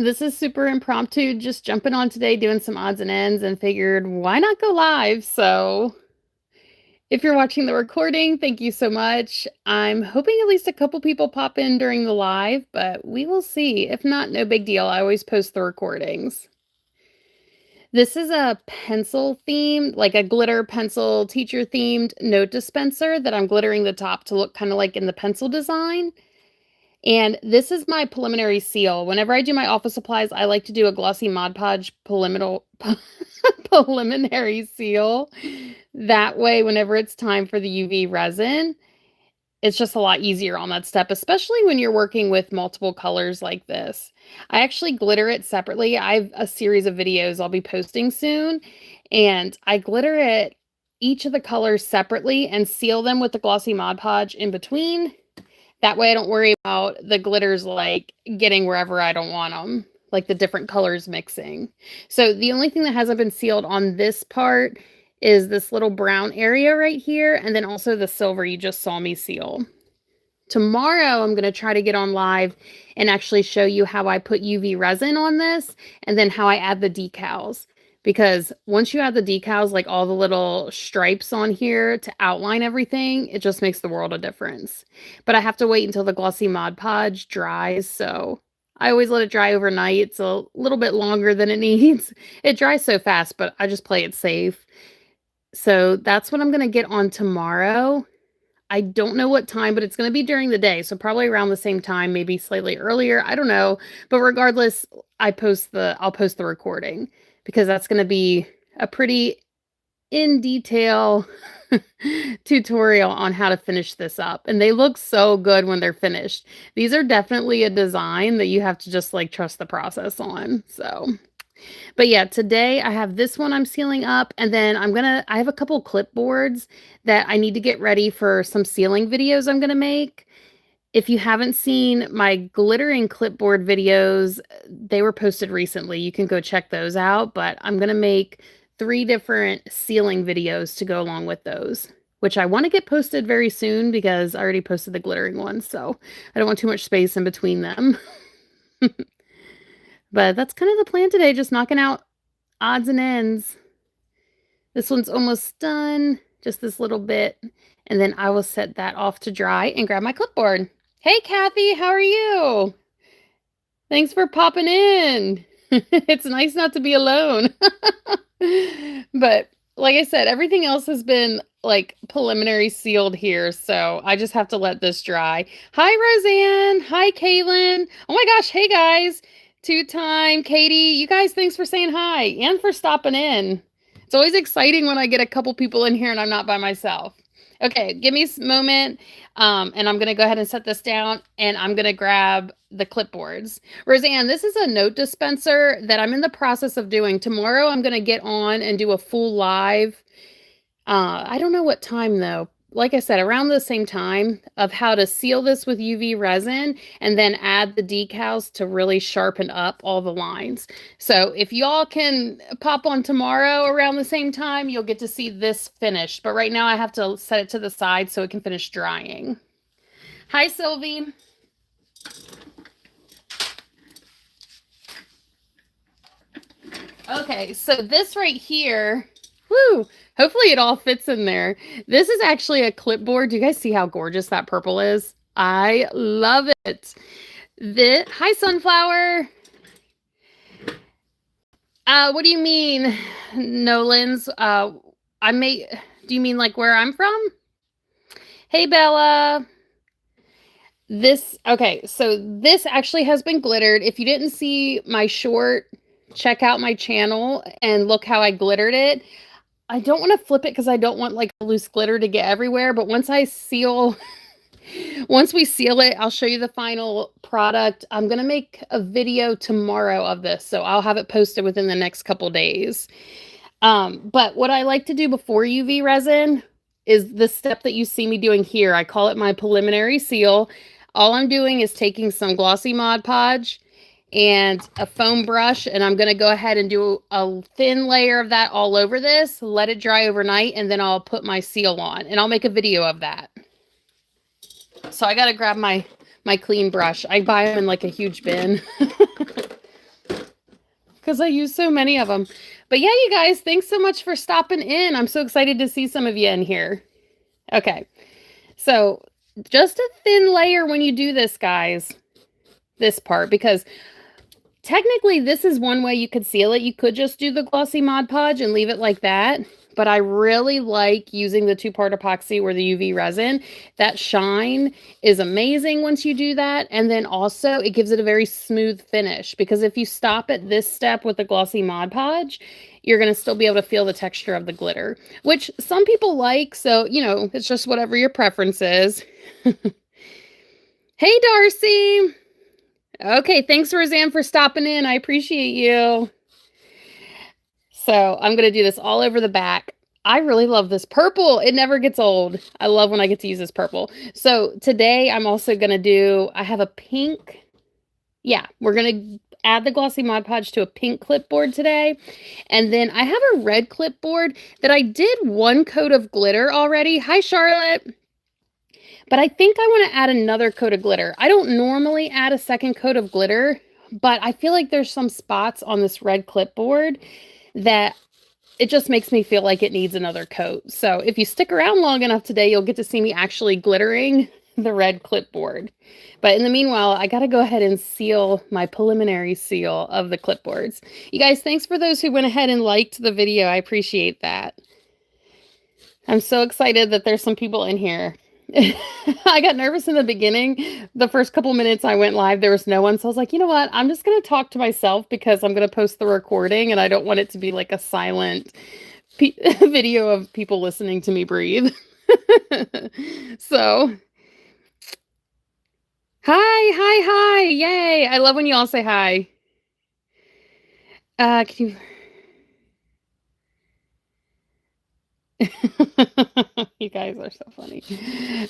This is super impromptu, just jumping on today, doing some odds and ends, and figured why not go live? So, if you're watching the recording, thank you so much. I'm hoping at least a couple people pop in during the live, but we will see. If not, no big deal. I always post the recordings. This is a pencil themed, like a glitter pencil teacher themed note dispenser that I'm glittering the top to look kind of like in the pencil design. And this is my preliminary seal. Whenever I do my office supplies, I like to do a glossy Mod Podge preliminary seal. That way, whenever it's time for the UV resin, it's just a lot easier on that step, especially when you're working with multiple colors like this. I actually glitter it separately. I have a series of videos I'll be posting soon, and I glitter it each of the colors separately and seal them with the glossy Mod Podge in between. That way I don't worry about the glitters like getting wherever I don't want them, like the different colors mixing. So the only thing that hasn't been sealed on this part is this little brown area right here, and then also the silver you just saw me seal. Tomorrow I'm going to try to get on live and actually show you how I put UV resin on this and then how I add the decals. Because once you add the decals, like all the little stripes on here to outline everything, it just makes the world of difference. But I have to wait until the glossy Mod Podge dries, so I always let it dry overnight. It's a little bit longer than it needs. It dries so fast, but I just play it safe. So that's what I'm going to get on tomorrow. I don't know what time, but it's going to be during the day, so probably around the same time, maybe slightly earlier. I don't know, but regardless, I'll post the recording because that's going to be a pretty in detail tutorial on how to finish this up. And they look so good when they're finished. These are definitely a design that you have to just like trust the process on. So, but yeah, today I have this one I'm sealing up, and then I have a couple clipboards that I need to get ready for some sealing videos I'm going to make. If you haven't seen my glittering clipboard videos, they were posted recently. You can go check those out, but I'm going to make 3 different sealing videos to go along with those, which I want to get posted very soon because I already posted the glittering one, so I don't want too much space in between them. But that's kind of the plan today, just knocking out odds and ends. This one's almost done, just this little bit, and then I will set that off to dry and grab my clipboard. Hey, Kathy, how are you? Thanks for popping in. It's nice not to be alone. But like I said, everything else has been like preliminary sealed here, so I just have to let this dry. Hi, Roseanne. Hi, Kaylin. Oh my gosh, hey guys. Two-time Katie. You guys, thanks for saying hi and for stopping in. It's always exciting when I get a couple people in here and I'm not by myself. Okay, give me a moment, and I'm going to go ahead and set this down, and I'm going to grab the clipboards. Roseanne, this is a note dispenser that I'm in the process of doing. Tomorrow, I'm going to get on and do a full live. I don't know what time, though. Like I said, around the same time of how to seal this with UV resin and then add the decals to really sharpen up all the lines. So if y'all can pop on tomorrow around the same time, you'll get to see this finished. But right now I have to set it to the side so it can finish drying. Hi, Sylvie. Okay, so this right here, woo, hopefully it all fits in there. This is actually a clipboard. Do you guys see how gorgeous that purple is? I love it. Hi, Sunflower. What do you mean, Nolans? Do you mean like where I'm from? Hey, Bella. Okay, so this actually has been glittered. If you didn't see my short, check out my channel and look how I glittered it. I don't want to flip it because I don't want like loose glitter to get everywhere, but once we seal it, I'll show you the final product. I'm going to make a video tomorrow of this, so I'll have it posted within the next couple days. But what I like to do before UV resin is the step that you see me doing here. I call it my preliminary seal. All I'm doing is taking some glossy Mod Podge and a foam brush, and I'm going to go ahead and do a thin layer of that all over this, let it dry overnight, and then I'll put my seal on, and I'll make a video of that. So I got to grab my clean brush. I buy them in like a huge bin. because I use so many of them. But yeah, you guys, thanks so much for stopping in. I'm so excited to see some of you in here. Okay, so just a thin layer when you do this, guys, this part, because technically this is one way you could seal it. You could just do the glossy Mod Podge and leave it like that. But I really like using the two-part epoxy or the UV resin. That shine is amazing once you do that. And then also it gives it a very smooth finish, because if you stop at this step with the glossy Mod Podge, you're going to still be able to feel the texture of the glitter, which some people like. So, you know, it's just whatever your preference is. Hey, Darcy. Okay, thanks, Roseanne, for stopping in. I appreciate you. So I'm going to do this all over the back. I really love this purple. It never gets old. I love when I get to use this purple. So today I'm also going to do, I have a pink. Yeah, we're going to add the glossy Mod Podge to a pink clipboard today. And then I have a red clipboard that I did one coat of glitter already. Hi, Charlotte. But I think I want to add another coat of glitter. I don't normally add a second coat of glitter, but I feel like there's some spots on this red clipboard that it just makes me feel like it needs another coat. So if you stick around long enough today, you'll get to see me actually glittering the red clipboard. But in the meanwhile, I got to go ahead and seal my preliminary seal of the clipboards. You guys, thanks for those who went ahead and liked the video. I appreciate that. I'm so excited that there's some people in here. I got nervous in the beginning. The first couple minutes I went live, there was no one. So I was like, you know what? I'm just going to talk to myself because I'm going to post the recording and I don't want it to be like a silent video of people listening to me breathe. So, hi. Yay. I love when you all say hi. Can you... You guys are so funny.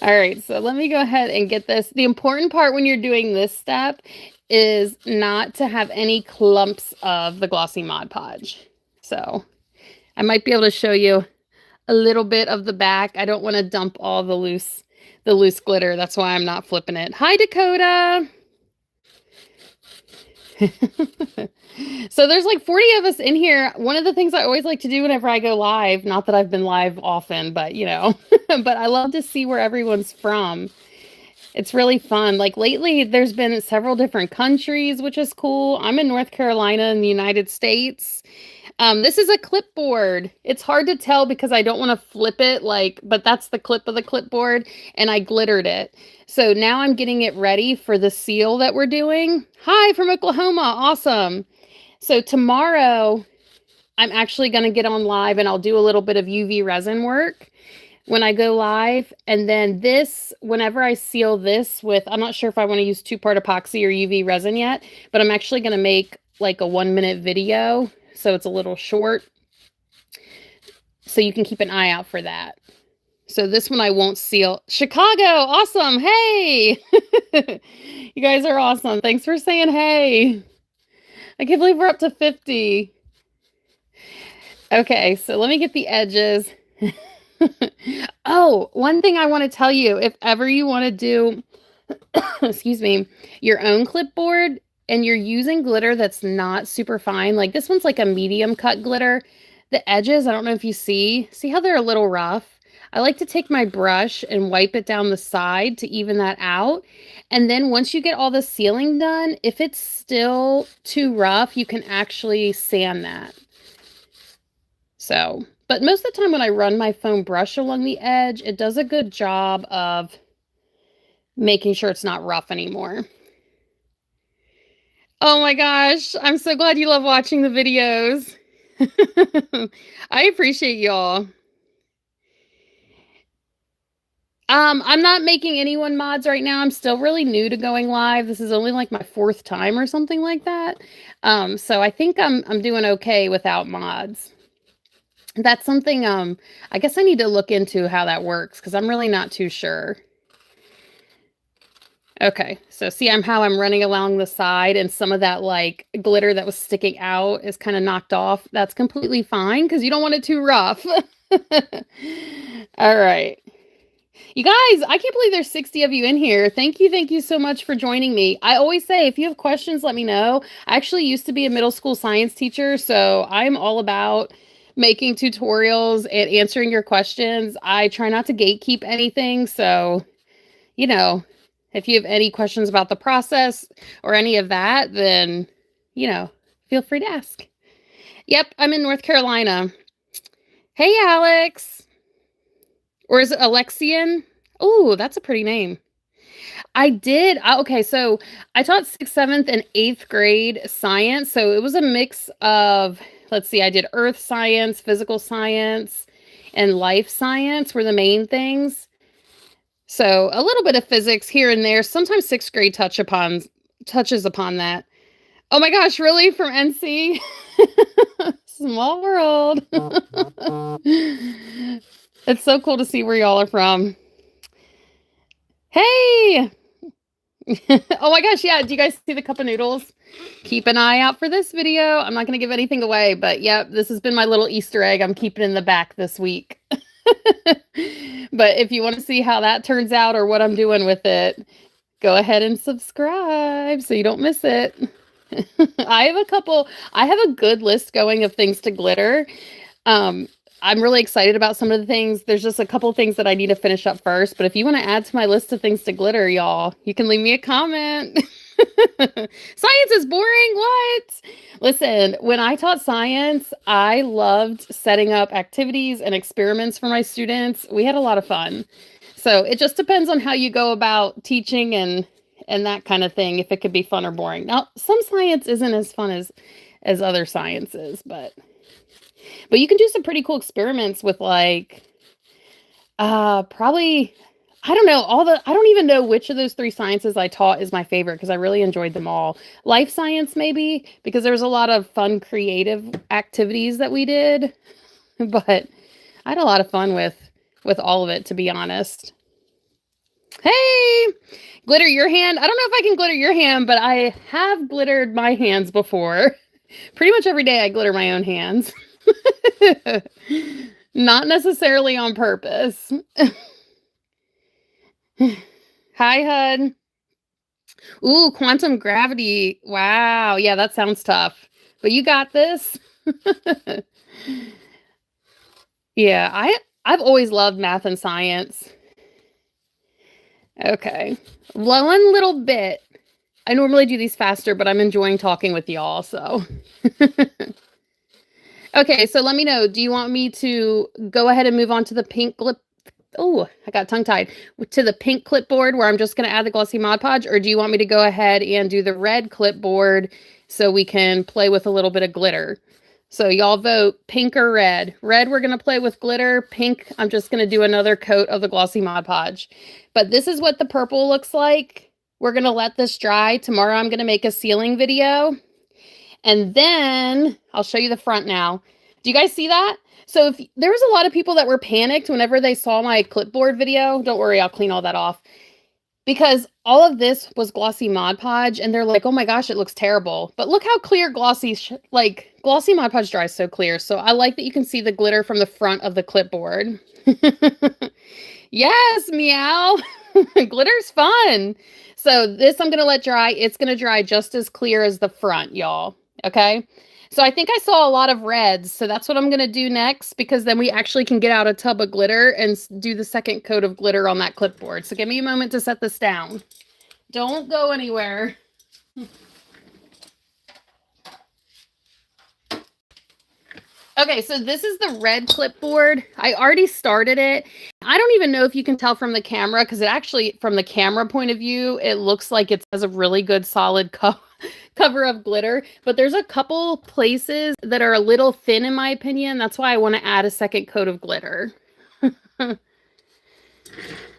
All right, so let me go ahead and get this. The important part when you're doing this step is not to have any clumps of the glossy Mod Podge. So I might be able to show you a little bit of the back. I don't want to dump all the loose glitter. That's why I'm not flipping it. Hi, Dakota. So there's like 40 of us in here. One of the things I always like to do whenever I go live, not that I've been live often, but you know, but I love to see where everyone's from. It's really fun. Like lately, there's been several different countries, which is cool. I'm in North Carolina in the United States. This is a clipboard. It's hard to tell because I don't want to flip it but that's the clip of the clipboard and I glittered it. So now I'm getting it ready for the seal that we're doing. Hi from Oklahoma. Awesome. So tomorrow I'm actually going to get on live and I'll do a little bit of UV resin work when I go live. And then this, whenever I seal this with, I'm not sure if I want to use two-part epoxy or UV resin yet, but I'm actually going to make like a 1-minute video. So it's a little short. So you can keep an eye out for that. So this one I won't seal. Chicago, awesome. Hey, you guys are awesome. Thanks for saying hey. I can't believe we're up to 50. Okay, so let me get the edges. Oh, one thing I want to tell you, if ever you want to do, excuse me, your own clipboard, and you're using glitter that's not super fine, like this one's like a medium cut glitter, the edges, I don't know if you see how they're a little rough. I like to take my brush and wipe it down the side to even that out. And then once you get all the sealing done, if it's still too rough, you can actually sand that. So, but most of the time when I run my foam brush along the edge, it does a good job of making sure it's not rough anymore. Oh my gosh, I'm so glad you love watching the videos. I appreciate y'all. I'm not making anyone mods right now. I'm still really new to going live. This is only like my 4th time or something like that. So I think I'm doing okay without mods. That's something I guess I need to look into how that works because I'm really not too sure. Okay, so see how I'm running along the side and some of that like glitter that was sticking out is kind of knocked off. That's completely fine because you don't want it too rough. All right. You guys, I can't believe there's 60 of you in here. Thank you so much for joining me. I always say, if you have questions, let me know. I actually used to be a middle school science teacher, so I'm all about making tutorials and answering your questions. I try not to gatekeep anything, so, you know, if you have any questions about the process or any of that, then, feel free to ask. Yep, I'm in North Carolina. Hey, Alex. Or is it Alexian? Oh, that's a pretty name. I did. Okay, so I taught 6th, 7th, and 8th grade science. So it was a mix of, let's see, I did earth science, physical science, and life science were the main things. So a little bit of physics here and there. Sometimes 6th grade touches upon that. Oh my gosh, really? From NC? Small world. It's so cool to see where y'all are from. Hey! Oh my gosh, yeah. Do you guys see the cup of noodles? Keep an eye out for this video. I'm not going to give anything away, but yep, this has been my little Easter egg I'm keeping in the back this week. But if you want to see how that turns out or what I'm doing with it, go ahead and subscribe so you don't miss it. I have a good list going of things to glitter. I'm really excited about some of the things. There's just a couple things that I need to finish up first. But if you want to add to my list of things to glitter, y'all, you can leave me a comment. Science is boring. What? Listen, when I taught science, I loved setting up activities and experiments for my students. We had a lot of fun. So it just depends on how you go about teaching and that kind of thing, if it could be fun or boring. Now, some science isn't as fun as other sciences, but you can do some pretty cool experiments with probably, I don't know, I don't even know which of those 3 sciences I taught is my favorite because I really enjoyed them all. Life science, maybe, because there was a lot of fun, creative activities that we did, but I had a lot of fun with all of it, to be honest. Hey, glitter your hand. I don't know if I can glitter your hand, but I have glittered my hands before. Pretty much every day I glitter my own hands. Not necessarily on purpose. Hi, Hud. Ooh, quantum gravity. Wow. Yeah, that sounds tough. But you got this. Yeah, I've always loved math and science. Okay. One little bit. I normally do these faster, but I'm enjoying talking with y'all, so. Okay, so let me know. Do you want me to go ahead and move on to the pink Oh, I got tongue-tied. To the pink clipboard where I'm just going to add the glossy Mod Podge, or do you want me to go ahead and do the red clipboard so we can play with a little bit of glitter? So y'all vote pink or red. Red, we're going to play with glitter. Pink, I'm just going to do another coat of the glossy Mod Podge. But this is what the purple looks like. We're going to let this dry. Tomorrow I'm going to make a sealing video. And then I'll show you the front now. Do you guys see that? So if there was a lot of people that were panicked whenever they saw my clipboard video, don't worry, I'll clean all that off. Because all of this was glossy Mod Podge, and they're like, oh my gosh, it looks terrible. But look how clear glossy Mod Podge dries so clear. So I like that you can see the glitter from the front of the clipboard. Yes, meow. Glitter's fun. So this I'm going to let dry. It's going to dry just as clear as the front, y'all. Okay. So I think I saw a lot of reds. So that's what I'm going to do next, because then we actually can get out a tub of glitter and do the second coat of glitter on that clipboard. So give me a moment to set this down. Don't go anywhere. Okay, so this is the red clipboard. I already started it. I don't even know if you can tell from the camera, because it actually, from the camera point of view, it looks like it has a really good solid cover of glitter. But there's a couple places that are a little thin, in my opinion. That's why I want to add a second coat of glitter.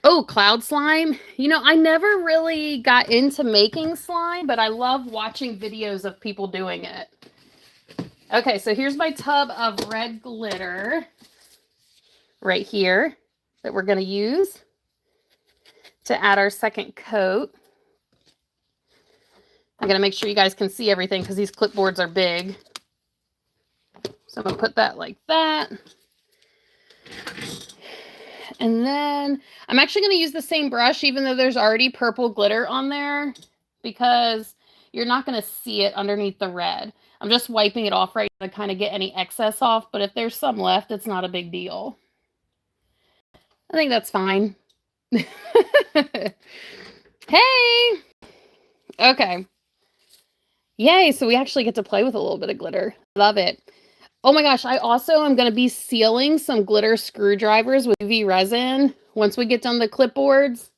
Oh, cloud slime. You know, I never really got into making slime, but I love watching videos of people doing it. Okay, so here's my tub of red glitter right here that we're going to use to add our second coat. I'm going to make sure you guys can see everything because these clipboards are big. So I'm going to put that like that. And then I'm actually going to use the same brush, even though there's already purple glitter on there, because you're not going to see it underneath the red. I'm just wiping it off right now to kind of get any excess off, but if there's some left, it's not a big deal. I think that's fine. Hey! Okay. Yay, so we actually get to play with a little bit of glitter. Love it. Oh my gosh, I also am going to be sealing some glitter screwdrivers with UV resin. Once we get done the clipboards,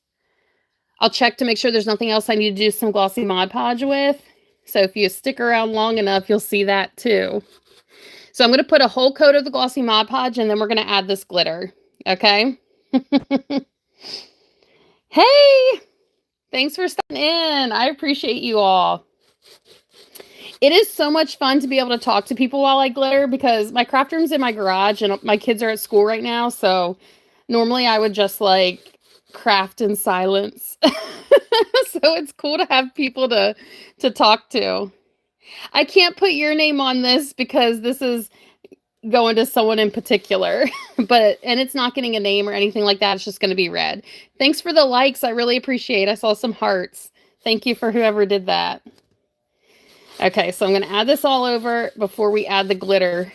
I'll check to make sure there's nothing else I need to do some glossy Mod Podge with. So if you stick around long enough, you'll see that too. So I'm going to put a whole coat of the glossy Mod Podge, and then we're going to add this glitter. Okay? Hey! Thanks for stopping in. I appreciate you all. It is so much fun to be able to talk to people while I glitter, because my craft room's in my garage and my kids are at school right now. So normally I would just like craft in silence. So it's cool to have people to talk to. I can't put your name on this because this is going to someone in particular, and it's not getting a name or anything like that. It's just going to be red. Thanks for the likes. I really appreciate it. I saw some hearts. Thank you for whoever did that. Okay, so I'm going to add this all over before we add the glitter.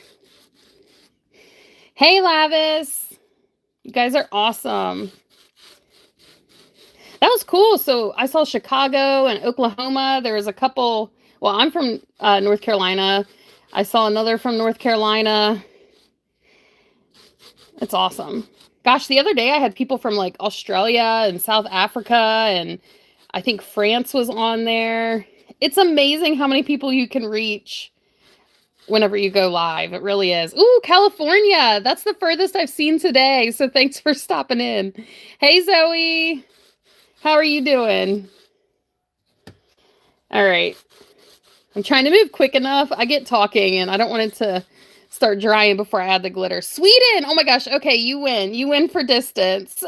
Hey, Lavis. You guys are awesome. That was cool. So I saw Chicago and Oklahoma. There was a couple. Well, I'm from North Carolina. I saw another from North Carolina. It's awesome. Gosh, the other day I had people from like Australia and South Africa, and I think France was on there. It's amazing how many people you can reach whenever you go live. It really is. Ooh, California. That's the furthest I've seen today. So thanks for stopping in. Hey, Zoe. How are you doing? All right. I'm trying to move quick enough. I get talking and I don't want it to start drying before I add the glitter. Sweden. Oh my gosh. Okay, you win. You win for distance.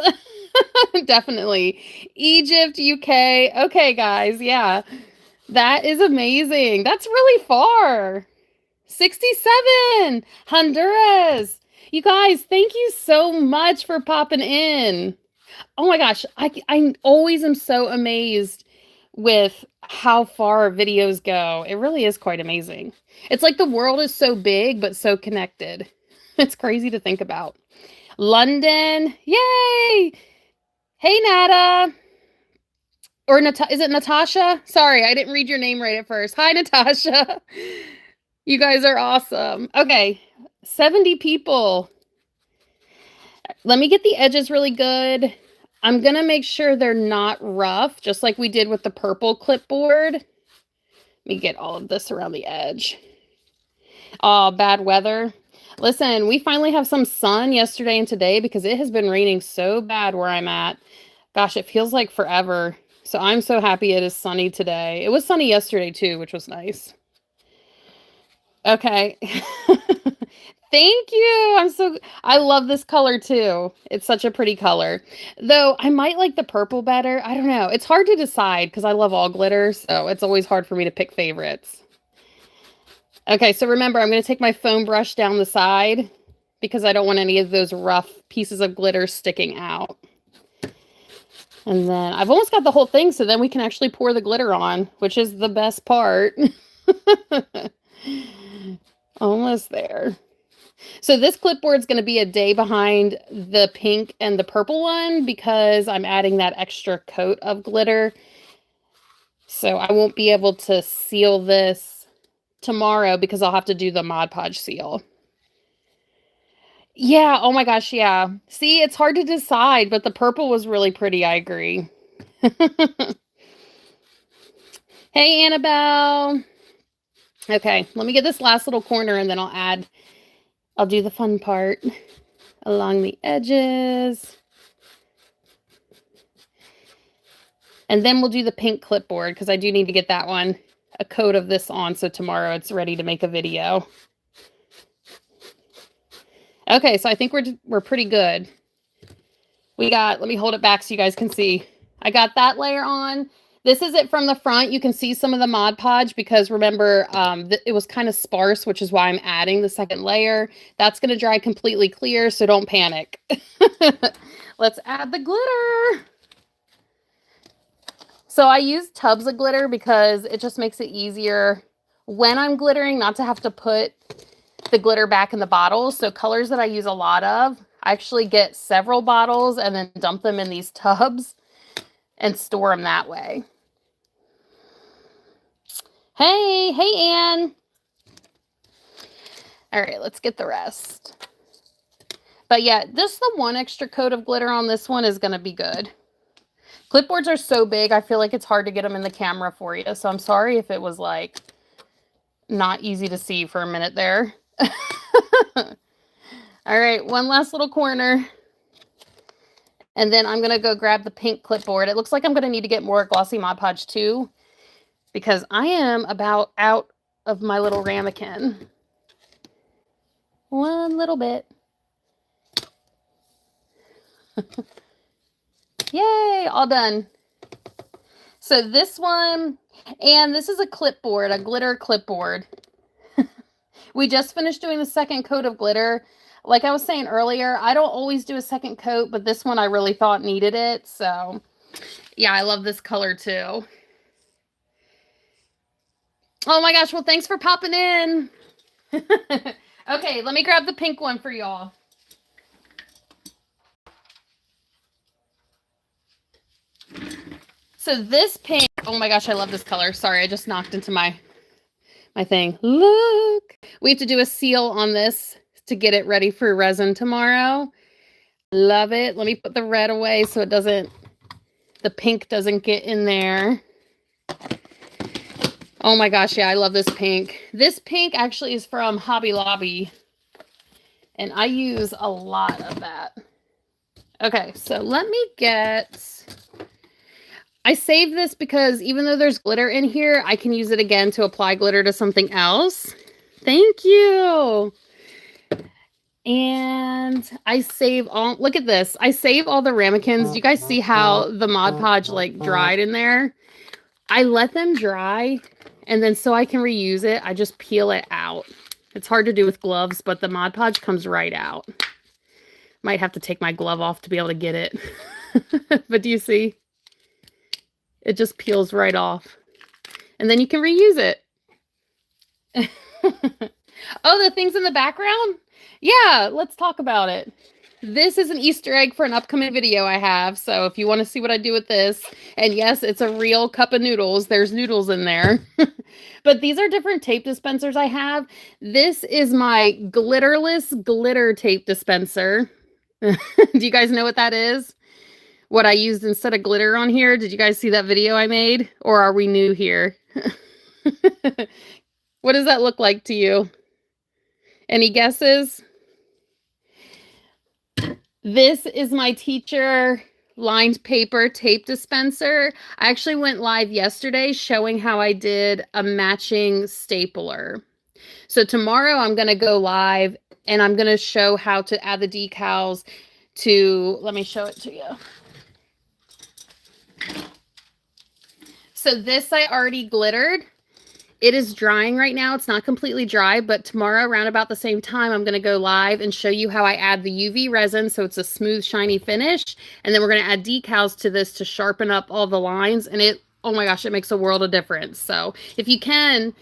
Definitely. Egypt, UK. Okay, guys. Yeah. That is amazing. That's really far. 67. Honduras. You guys, thank you so much for popping in. Oh my gosh. I always am so amazed with how far videos go. It really is quite amazing. It's like the world is so big, but so connected. It's crazy to think about. London. Yay. Hey, Nada. Or is it Natasha? Sorry, I didn't read your name right at first. Hi, Natasha. You guys are awesome. Okay, 70 people. Let me get the edges really good. I'm going to make sure they're not rough, just like we did with the purple clipboard. Let me get all of this around the edge. Oh, bad weather. Listen, we finally have some sun yesterday and today because it has been raining so bad where I'm at. Gosh, it feels like forever. So I'm so happy it is sunny today. It was sunny yesterday too, which was nice. Okay. Thank you. I love this color too. It's such a pretty color. Though I might like the purple better. I don't know. It's hard to decide because I love all glitter, so it's always hard for me to pick favorites. Okay, so remember, I'm going to take my foam brush down the side because I don't want any of those rough pieces of glitter sticking out. And then I've almost got the whole thing, so then we can actually pour the glitter on, which is the best part. Almost there. So this clipboard is going to be a day behind the pink and the purple one because I'm adding that extra coat of glitter. So I won't be able to seal this tomorrow because I'll have to do the Mod Podge seal. Yeah, oh my gosh, yeah. See, it's hard to decide, but the purple was really pretty, I agree. Hey, Annabelle. Okay, let me get this last little corner and then I'll do the fun part along the edges. And then we'll do the pink clipboard because I do need to get that one, a coat of this on, so tomorrow it's ready to make a video. Okay, so I think we're pretty good. Let me hold it back so you guys can see. I got that layer on. This is it from the front. You can see some of the Mod Podge because remember, it was kind of sparse, which is why I'm adding the second layer. That's going to dry completely clear, so don't panic. Let's add the glitter. So I use tubs of glitter because it just makes it easier when I'm glittering not to have to put the glitter back in the bottle. So colors that I use a lot of, I actually get several bottles and then dump them in these tubs and store them that way. Hey, Anne. All right, let's get the rest. But yeah, just the one extra coat of glitter on this one is going to be good. Clipboards are so big, I feel like it's hard to get them in the camera for you. So I'm sorry if it was like not easy to see for a minute there. All right, one last little corner. And then I'm going to go grab the pink clipboard. It looks like I'm going to need to get more glossy Mod Podge too, because I am about out of my little ramekin. One little bit. Yay, all done. So this one, and this is a clipboard, a glitter clipboard. We just finished doing the second coat of glitter. Like I was saying earlier, I don't always do a second coat, but this one I really thought needed it. So yeah, I love this color too. Oh my gosh, well, thanks for popping in. Okay, let me grab the pink one for y'all. So this pink, oh my gosh, I love this color. Sorry, I just knocked into my thing. Look, we have to do a seal on this to get it ready for resin tomorrow. Love it. Let me put the red away so it doesn't, the pink doesn't get in there. Oh my gosh, yeah, I love this pink. This pink actually is from Hobby Lobby, and I use a lot of that. Okay, so let me get, I saved this because even though there's glitter in here, I can use it again to apply glitter to something else. Thank you. And I save all, look at this. I save all the ramekins. Do you guys see how the Mod Podge like dried in there? I let them dry, and then so I can reuse it, I just peel it out. It's hard to do with gloves, but the Mod Podge comes right out. Might have to take my glove off to be able to get it. But do you see? It just peels right off. And then you can reuse it. Oh, the things in the background? Yeah, let's talk about it. This is an Easter egg for an upcoming video I have. So if you want to see what I do with this, and yes, it's a real cup of noodles. There's noodles in there. But these are different tape dispensers I have. This is my glitterless glitter tape dispenser. Do you guys know what that is? What I used instead of glitter on here? Did you guys see that video I made? Or are we new here? What does that look like to you? Any guesses? This is my teacher lined paper tape dispenser. I actually went live yesterday showing how I did a matching stapler. So tomorrow I'm going to go live and I'm going to show how to add the decals to, let me show it to you. So this I already glittered. It is drying right now. It's not completely dry, but tomorrow around about the same time, I'm going to go live and show you how I add the UV resin so it's a smooth, shiny finish. And then we're going to add decals to this to sharpen up all the lines. And it, oh my gosh, it makes a world of difference. So if you can,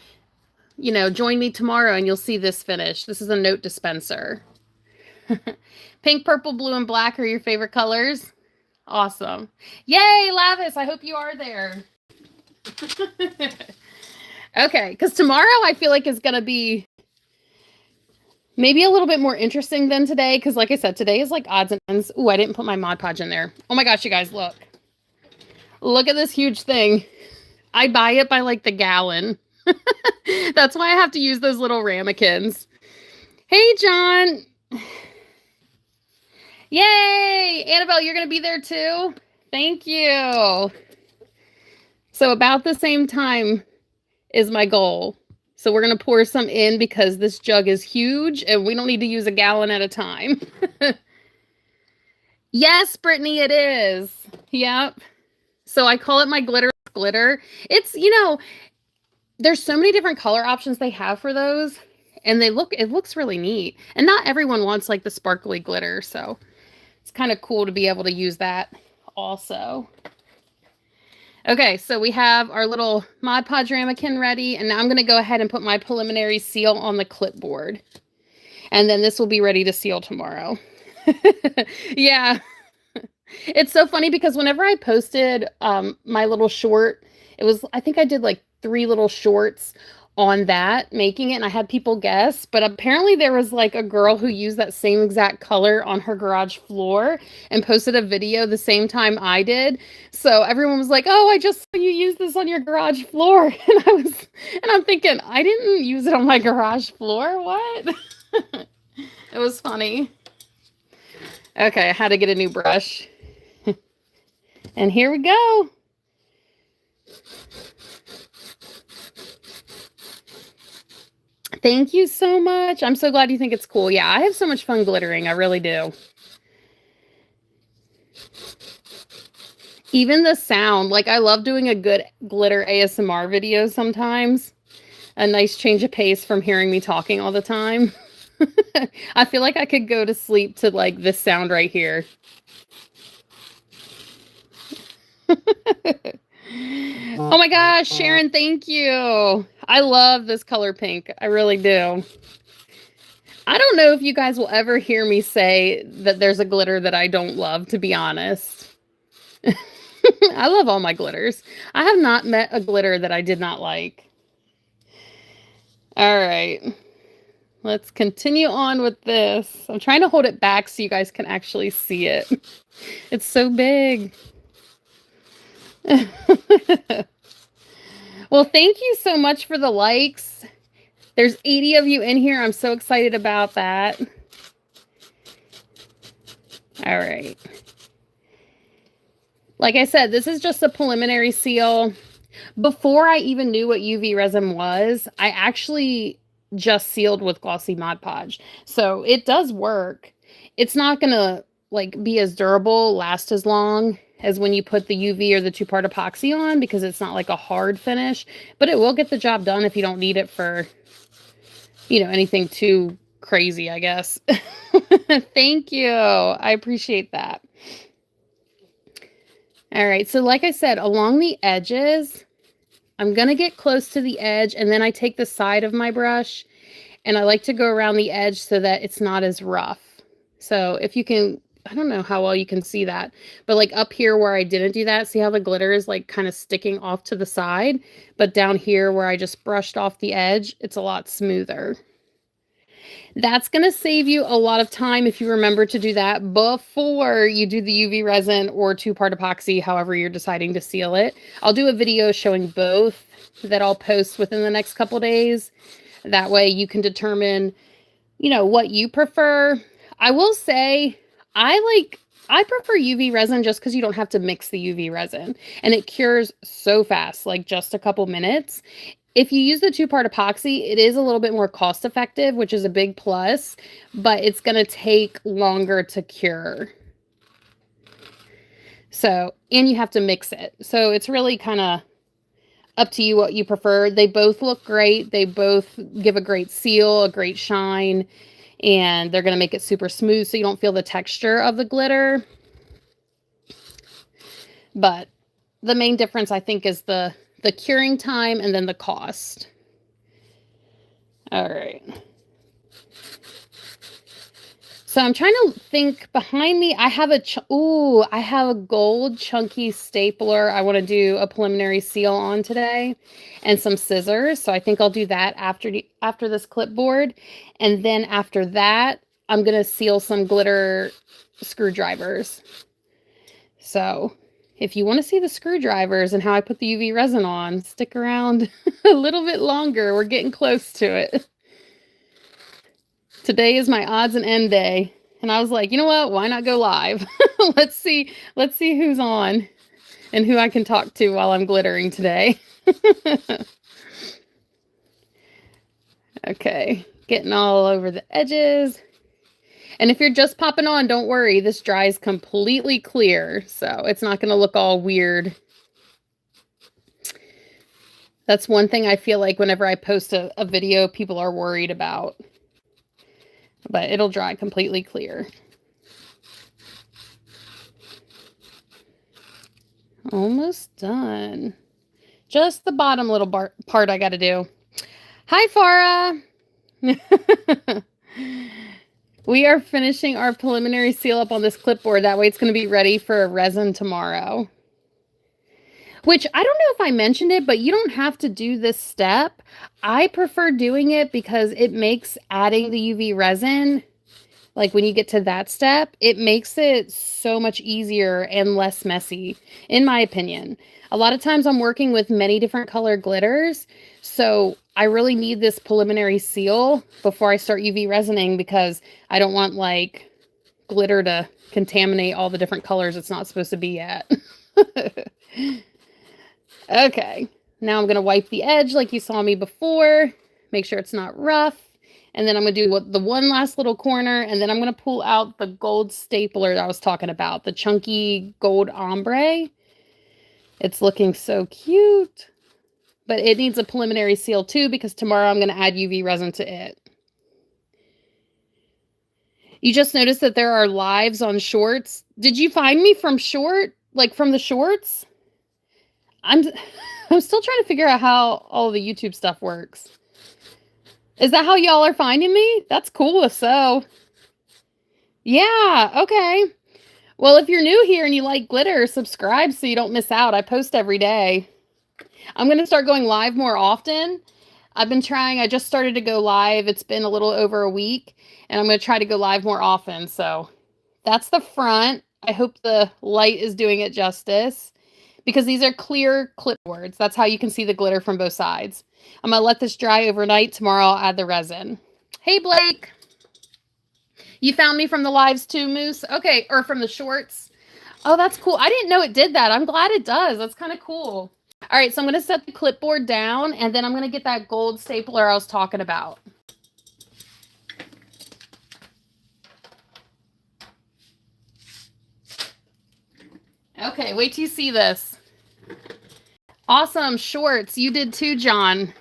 you know, join me tomorrow and you'll see this finish. This is a note dispenser. Pink, purple, blue, and black are your favorite colors. Awesome. Yay, Lavis. I hope you are there. Okay, because tomorrow I feel like is going to be maybe a little bit more interesting than today. Because like I said, today is like odds and ends. Ooh, I didn't put my Mod Podge in there. Oh my gosh, you guys, look. Look at this huge thing. I buy it by like the gallon. That's why I have to use those little ramekins. Hey, John. Yay! Annabelle, you're going to be there too? Thank you. So about the same time is my goal. So we're going to pour some in because this jug is huge and we don't need to use a gallon at a time. Yes, Brittany, it is. Yep. So I call it my glitter glitter. It's, there's so many different color options they have for those, and it looks really neat. And not everyone wants like the sparkly glitter, so it's kind of cool to be able to use that also. Okay, so we have our little Mod Podge ramekin ready, and now I'm going to go ahead and put my preliminary seal on the clipboard. And then this will be ready to seal tomorrow. Yeah. It's so funny because whenever I posted my little short, I think I did like 3 little shorts on that, making it, and I had people guess, but apparently there was like a girl who used that same exact color on her garage floor and posted a video the same time I did. So everyone was like, "Oh, I just saw you use this on your garage floor." And I'm thinking, I didn't use it on my garage floor. What? It was funny. Okay, I had to get a new brush. And here we go. Thank you so much. I'm so glad you think it's cool. Yeah, I have so much fun glittering. I really do. Even the sound, like I love doing a good glitter ASMR video sometimes. A nice change of pace from hearing me talking all the time. I feel like I could go to sleep to like this sound right here. Oh my gosh, Sharon, thank you. I love this color pink. I really do. I don't know if you guys will ever hear me say that there's a glitter that I don't love, to be honest. I love all my glitters. I have not met a glitter that I did not like. All right. Let's continue on with this. I'm trying to hold it back so you guys can actually see it. It's so big. Well, thank you so much for the likes. There's 80 of you in here. I'm so excited about that. All right. Like I said, this is just a preliminary seal. Before I even knew what UV resin was, I actually just sealed with glossy Mod Podge. So it does work. It's not going to like be as durable, last as long as when you put the UV or the 2-part epoxy on, because it's not like a hard finish, but it will get the job done if you don't need it for, anything too crazy, I guess. Thank you. I appreciate that. All right. So like I said, along the edges, I'm going to get close to the edge, and then I take the side of my brush and I like to go around the edge so that it's not as rough. So if you can, I don't know how well you can see that, but like up here where I didn't do that, see how the glitter is like kind of sticking off to the side, but down here where I just brushed off the edge, it's a lot smoother. That's going to save you a lot of time if you remember to do that before you do the UV resin or 2-part epoxy, however you're deciding to seal it. I'll do a video showing both that I'll post within the next couple days. That way you can determine, what you prefer. I will say I prefer UV resin just because you don't have to mix the UV resin, and it cures so fast, like just a couple minutes. If you use the 2-part epoxy, it is a little bit more cost effective, which is a big plus, but it's going to take longer to cure. So, and you have to mix it. So it's really kind of up to you what you prefer. They both look great. They both give a great seal, a great shine, and they're going to make it super smooth so you don't feel the texture of the glitter. But the main difference, I think, is the curing time and then the cost. All right. So I'm trying to think behind me. I have a gold chunky stapler I want to do a preliminary seal on today, and some scissors. So I think I'll do that after this clipboard. And then after that, I'm going to seal some glitter screwdrivers. So if you want to see the screwdrivers and how I put the UV resin on, stick around a little bit longer. We're getting close to it. Today is my odds and end day. And I was like, you know what? Why not go live? Let's see who's on and who I can talk to while I'm glittering today. Okay, getting all over the edges. And if you're just popping on, don't worry. This dries completely clear, so it's not going to look all weird. That's one thing I feel like whenever I post a video, people are worried about. But it'll dry completely clear. Almost done. Just the bottom little part I got to do. Hi, Farah. We are finishing our preliminary seal up on this clipboard. That way it's going to be ready for resin tomorrow. Which, I don't know if I mentioned it, but you don't have to do this step. I prefer doing it because it makes adding the UV resin, like when you get to that step, it makes it so much easier and less messy, in my opinion. A lot of times I'm working with many different color glitters, so I really need this preliminary seal before I start UV resining because I don't want like glitter to contaminate all the different colors it's not supposed to be at. Okay, now I'm going to wipe the edge like you saw me before, make sure it's not rough. And then I'm going to do the one last little corner, and then I'm going to pull out the gold stapler that I was talking about, the chunky gold ombre. It's looking so cute, but it needs a preliminary seal too because tomorrow I'm going to add UV resin to it. You just noticed that there are lives on shorts. Did you find me from from the shorts? I'm still trying to figure out how all the YouTube stuff works. Is that how y'all are finding me? That's cool if so. Yeah, okay. Well, if you're new here and you like glitter, subscribe so you don't miss out. I post every day. I'm going to start going live more often. I've been trying. I just started to go live. It's been a little over a week, and I'm going to try to go live more often. So that's the front. I hope the light is doing it justice because these are clear clipboards. That's how you can see the glitter from both sides. I'm going to let this dry overnight. Tomorrow I'll add the resin. Hey, Blake. You found me from the lives too, Moose? Okay, or from the shorts. Oh, that's cool. I didn't know it did that. I'm glad it does. That's kind of cool. All right, so I'm going to set the clipboard down, and then I'm going to get that gold stapler I was talking about. Okay, wait till you see this. Awesome shorts. You did too, John.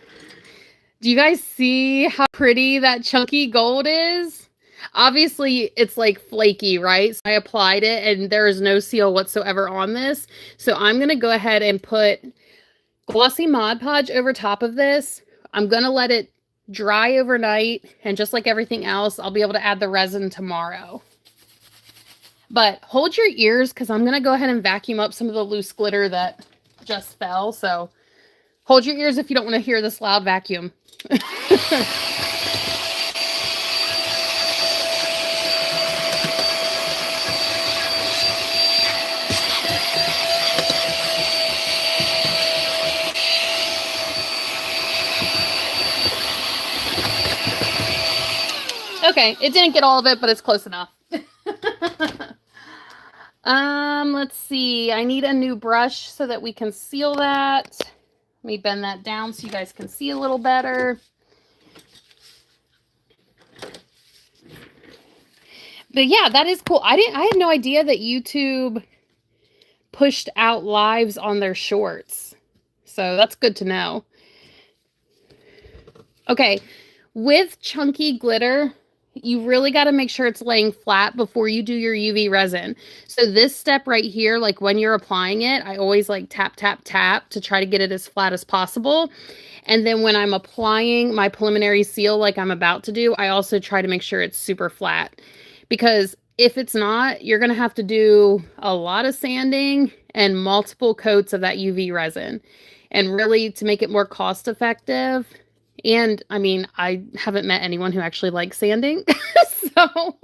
Do you guys see how pretty that chunky gold is? Obviously, it's like flaky, right? So I applied it, and there is no seal whatsoever on this. So I'm going to go ahead and put glossy Mod Podge over top of this. I'm going to let it dry overnight, and just like everything else, I'll be able to add the resin tomorrow. But hold your ears because I'm going to go ahead and vacuum up some of the loose glitter that just fell. So hold your ears if you don't want to hear this loud vacuum. Okay, it didn't get all of it, but it's close enough. Let's see. I need a new brush so that we can seal that. Let me bend that down so you guys can see a little better. But yeah, that is cool. I had no idea that YouTube pushed out lives on their shorts. So that's good to know. Okay, with chunky glitter, you really got to make sure it's laying flat before you do your UV resin. So this step right here, like when you're applying it, I always like tap, tap, tap to try to get it as flat as possible. And then when I'm applying my preliminary seal like I'm about to do, I also try to make sure it's super flat. Because if it's not, you're going to have to do a lot of sanding and multiple coats of that UV resin. And really, to make it more cost effective, and I mean, I haven't met anyone who actually likes sanding. So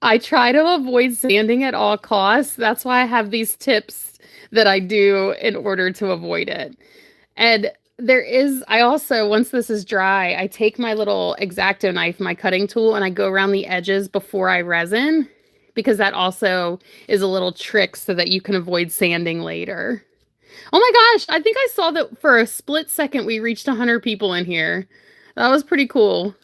I try to avoid sanding at all costs. That's why I have these tips that I do in order to avoid it. And I also, once this is dry, I take my little X-Acto knife, my cutting tool, and I go around the edges before I resin, because that also is a little trick so that you can avoid sanding later. Oh my gosh, I think I saw that for a split second we reached 100 people in here. That was pretty cool.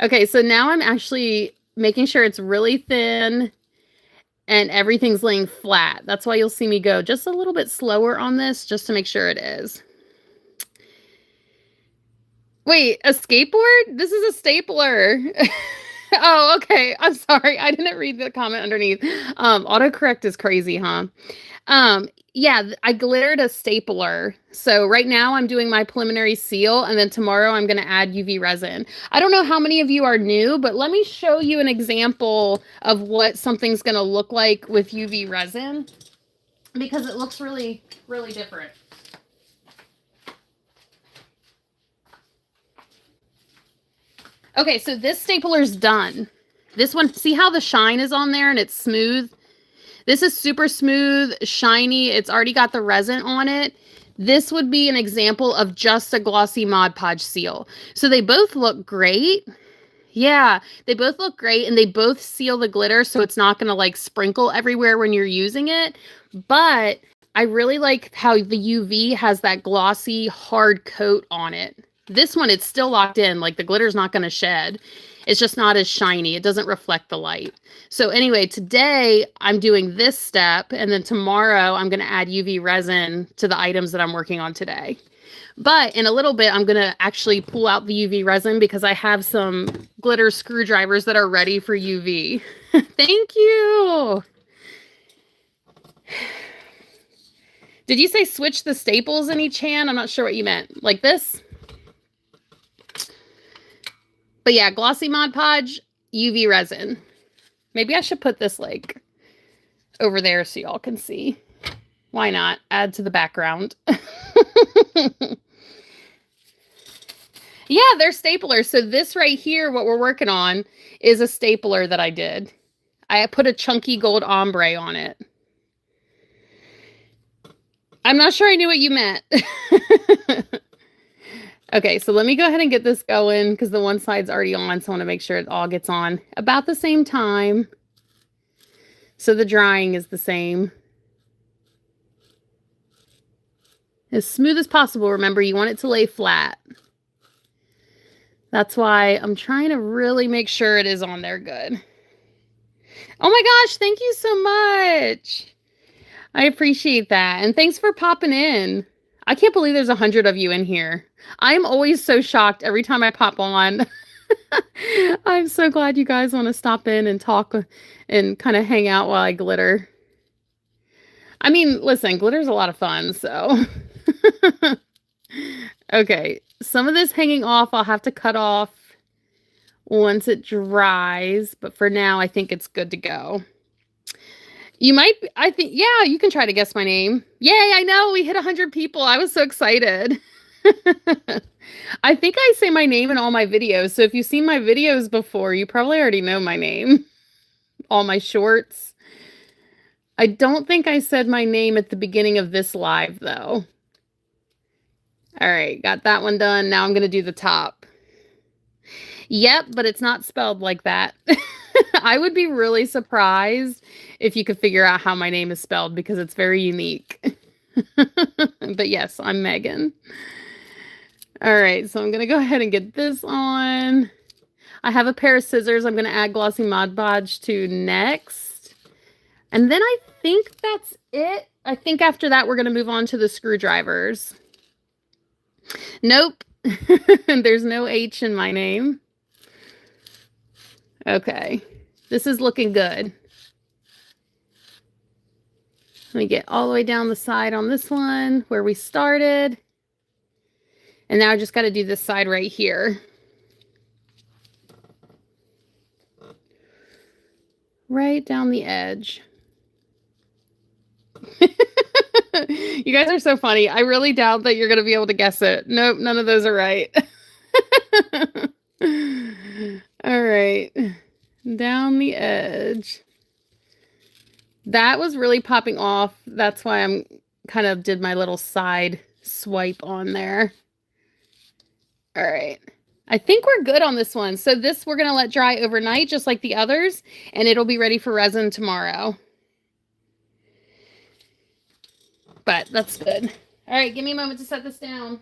Okay, so now I'm actually making sure it's really thin and everything's laying flat. That's why you'll see me go just a little bit slower on this just to make sure it is. Wait, a skateboard? This is a stapler. Oh, okay. I'm sorry. I didn't read the comment underneath. Autocorrect is crazy, huh? Yeah, I glittered a stapler. So right now I'm doing my preliminary seal, and then tomorrow I'm going to add UV resin. I don't know how many of you are new, but let me show you an example of what something's going to look like with UV resin, because it looks really, really different. Okay, so this stapler's done. This one, see how the shine is on there and it's smooth? This is super smooth, shiny. It's already got the resin on it. This would be an example of just a glossy Mod Podge seal. So they both look great. Yeah, they both look great, and they both seal the glitter so it's not going to like sprinkle everywhere when you're using it. But I really like how the UV has that glossy, hard coat on it. This one, it's still locked in. Like the glitter's not going to shed. It's just not as shiny. It doesn't reflect the light. So anyway, today I'm doing this step, and then tomorrow I'm going to add UV resin to the items that I'm working on today. But in a little bit, I'm going to actually pull out the UV resin because I have some glitter screwdrivers that are ready for UV. Thank you. Did you say switch the staples in each hand? I'm not sure what you meant. Like this? But yeah, glossy Mod Podge, UV resin. Maybe I should put this like over there so y'all can see. Why not? Add to the background. Yeah, they're staplers. So this right here, what we're working on, is a stapler that I did. I put a chunky gold ombre on it. I'm not sure I knew what you meant. Okay, so let me go ahead and get this going because the one side's already on, so I want to make sure it all gets on about the same time. So the drying is the same. As smooth as possible. Remember, you want it to lay flat. That's why I'm trying to really make sure it is on there good. Oh my gosh, thank you so much. I appreciate that. And thanks for popping in. I can't believe there's 100 of you in here. I'm always so shocked every time I pop on. I'm so glad you guys want to stop in and talk and kind of hang out while I glitter. I mean, listen, glitter's a lot of fun, so. Okay, some of this hanging off I'll have to cut off once it dries, but for now I think it's good to go. You might, I think, yeah, you can try to guess my name. Yay, I know, we hit 100 people. I was so excited. I think I say my name in all my videos, so if you've seen my videos before, you probably already know my name. All my shorts. I don't think I said my name at the beginning of this live, though. All right, got that one done. Now I'm going to do the top. Yep, but it's not spelled like that. I would be really surprised if you could figure out how my name is spelled because it's very unique. But yes, I'm Megan. All right, so I'm going to go ahead and get this on. I have a pair of scissors I'm going to add glossy Mod Podge to next. And then I think that's it. I think after that, we're going to move on to the screwdrivers. Nope. There's no H in my name. Okay. This is looking good. Let me get all the way down the side on this one where we started. And now I just got to do this side right here. Right down the edge. You guys are so funny. I really doubt that you're going to be able to guess it. Nope, none of those are right. All right. Down the edge. That was really popping off. That's why I'm kind of did my little side swipe on there. All right. I think we're good on this one. So this we're going to let dry overnight just like the others, and it'll be ready for resin tomorrow. But that's good. All right, give me a moment to set this down.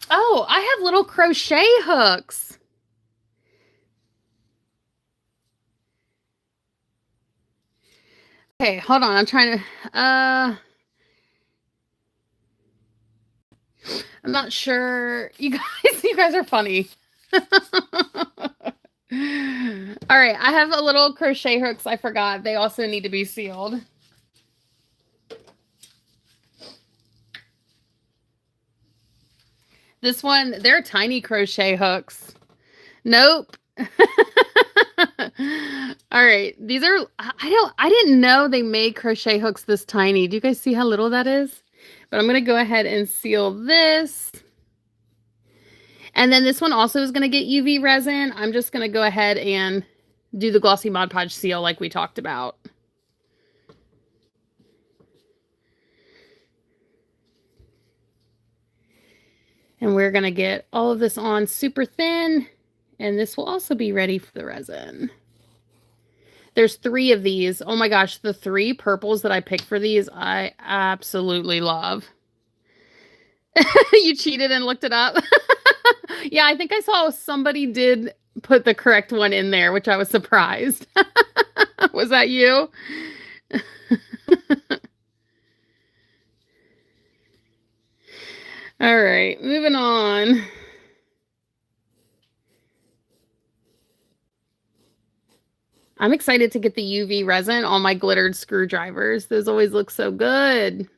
Oh, I have little crochet hooks. Okay, hold on. I'm trying to, I'm not sure. You guys are funny. All right, I have a little crochet hooks. I forgot. They also need to be sealed. This one, they're tiny crochet hooks. Nope. All right, these are, I didn't know they made crochet hooks this tiny. Do you guys see how little that is? But I'm going to go ahead and seal this. And then this one also is going to get UV resin. I'm just going to go ahead and do the glossy Mod Podge seal like we talked about. And we're going to get all of this on super thin. And this will also be ready for the resin. There's 3 of these. Oh my gosh, the 3 purples that I picked for these, I absolutely love. You cheated and looked it up? Yeah, I think I saw somebody did put the correct one in there, which I was surprised. Was that you? All right, moving on. I'm excited to get the UV resin on my glittered screwdrivers. Those always look so good.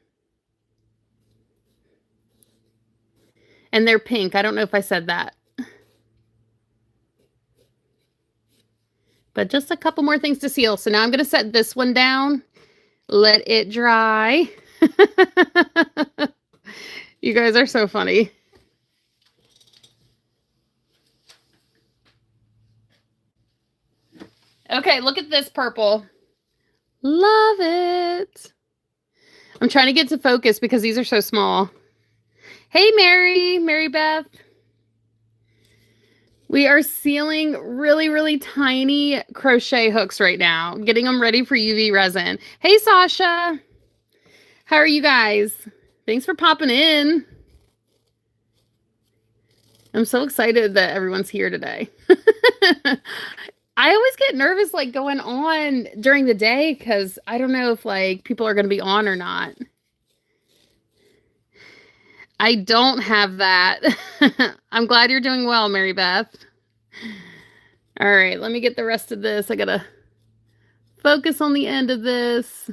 And they're pink. I don't know if I said that. But just a couple more things to seal. So now I'm going to set this one down. Let it dry. You guys are so funny. Okay, look at this purple. Love it. I'm trying to get to focus because these are so small. Hey, Mary Beth. We are sealing really, really tiny crochet hooks right now, getting them ready for UV resin. Hey, Sasha. How are you guys? Thanks for popping in. I'm so excited that everyone's here today. I always get nervous like going on during the day because I don't know if like people are going to be on or not. I don't have that. I'm glad you're doing well, Mary Beth. All right, let me get the rest of this. I got to focus on the end of this.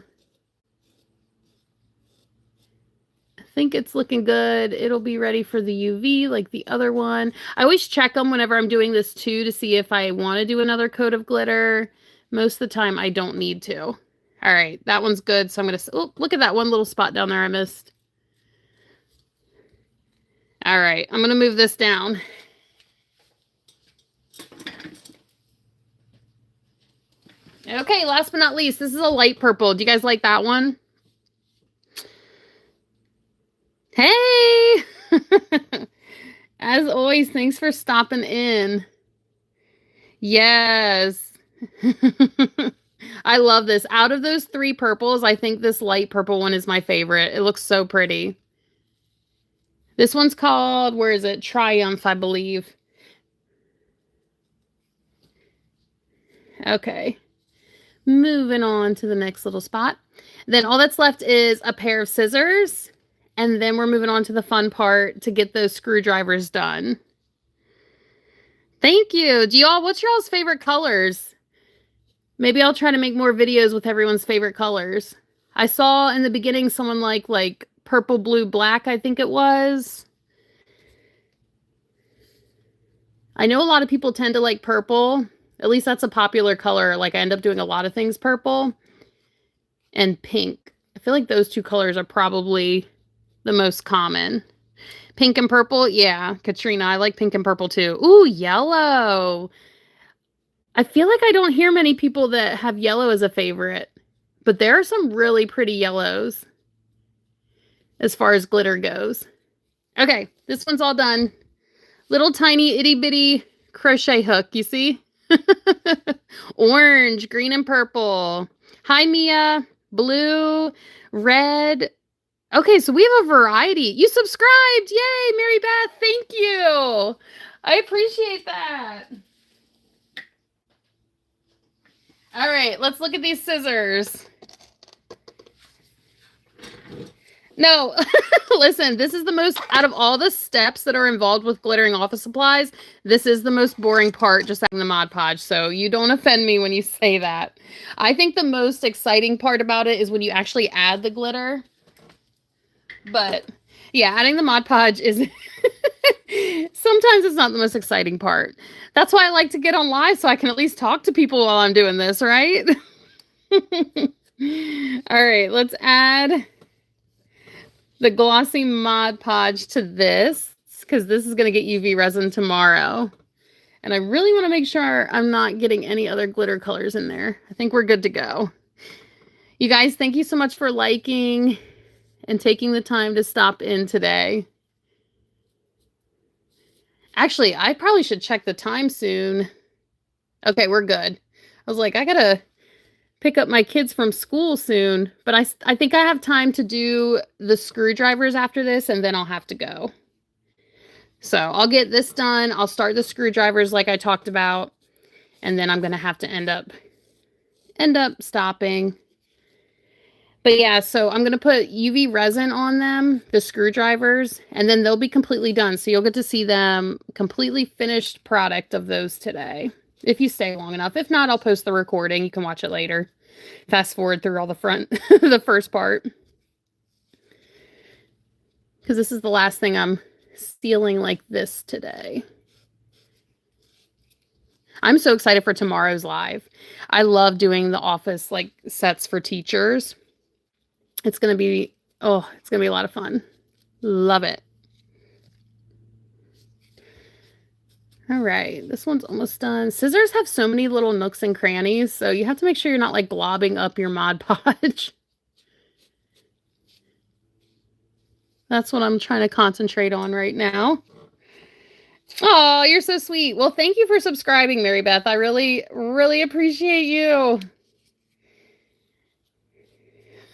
I think it's looking good. It'll be ready for the UV like the other one. I always check them whenever I'm doing this too to see if I want to do another coat of glitter. Most of the time I don't need to. All right, that one's good. So I'm going to, oh, look at that one little spot down there I missed. All right, I'm going to move this down. Okay, last but not least, this is a light purple. Do you guys like that one? Hey! As always, thanks for stopping in. Yes. I love this. Out of those 3 purples, I think this light purple one is my favorite. It looks so pretty. This one's called, where is it? Triumph, I believe. Okay. Moving on to the next little spot. Then all that's left is a pair of scissors. And then we're moving on to the fun part to get those screwdrivers done. Thank you. What's y'all's favorite colors? Maybe I'll try to make more videos with everyone's favorite colors. I saw in the beginning someone like purple, blue, black, I think it was. I know a lot of people tend to like purple. At least that's a popular color. Like I end up doing a lot of things purple. And pink. I feel like those 2 colors are probably the most common. Pink and purple, yeah. Katrina, I like pink and purple too. Ooh, yellow. I feel like I don't hear many people that have yellow as a favorite. But there are some really pretty yellows as far as glitter goes. Okay, this one's all done. Little tiny itty bitty crochet hook, you see? Orange, green, and purple. Hi, Mia. Blue, red. Okay, so we have a variety. You subscribed. Yay, Mary Beth. Thank you. I appreciate that. All right, let's look at these scissors. No, listen, this is the most, out of all the steps that are involved with glittering office supplies, this is the most boring part, just adding the Mod Podge. So you don't offend me when you say that. I think the most exciting part about it is when you actually add the glitter. But yeah, adding the Mod Podge is sometimes it's not the most exciting part. That's why I like to get on live so I can at least talk to people while I'm doing this, right? All right, let's add the glossy Mod Podge to this because this is going to get UV resin tomorrow. And I really want to make sure I'm not getting any other glitter colors in there. I think we're good to go. You guys, thank you so much for liking and taking the time to stop in today. Actually, I probably should check the time soon. Okay, we're good. I was like, I gotta pick up my kids from school soon, but I think I have time to do the screwdrivers after this, and then I'll have to go. So I'll get this done. I'll start the screwdrivers like I talked about, and then I'm gonna have to end up stopping. But yeah, so I'm gonna put UV resin on them, the screwdrivers, and then they'll be completely done. So you'll get to see them completely finished product of those today. If you stay long enough. If not, I'll post the recording. You can watch it later. Fast forward through all the front, the first part. Because this is the last thing I'm sealing like this today. I'm so excited for tomorrow's live. I love doing the office like sets for teachers. It's going to be, oh, it's going to be a lot of fun. Love it. All right, this one's almost done. Scissors have so many little nooks and crannies, so you have to make sure you're not like globbing up your Mod Podge. That's what I'm trying to concentrate on right now. Oh, you're so sweet. Well, thank you for subscribing, Mary Beth. I really, really appreciate you.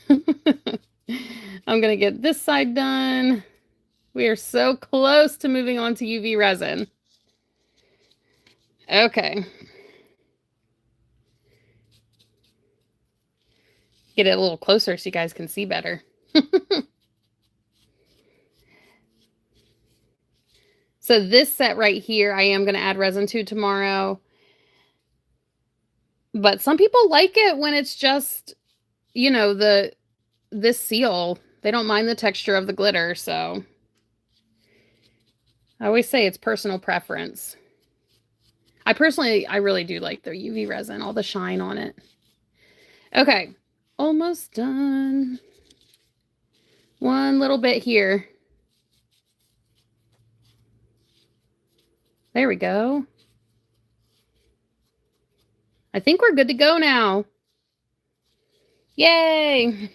I'm going to get this side done. We are so close to moving on to UV resin. Okay. Get it a little closer so you guys can see better. So this set right here, I am going to add resin to tomorrow. But some people like it when it's just, you know, this seal. They don't mind the texture of the glitter, so I always say it's personal preference. I really do like the UV resin, all the shine on it. Okay, almost done. One little bit here. There we go. I think we're good to go now. Yay!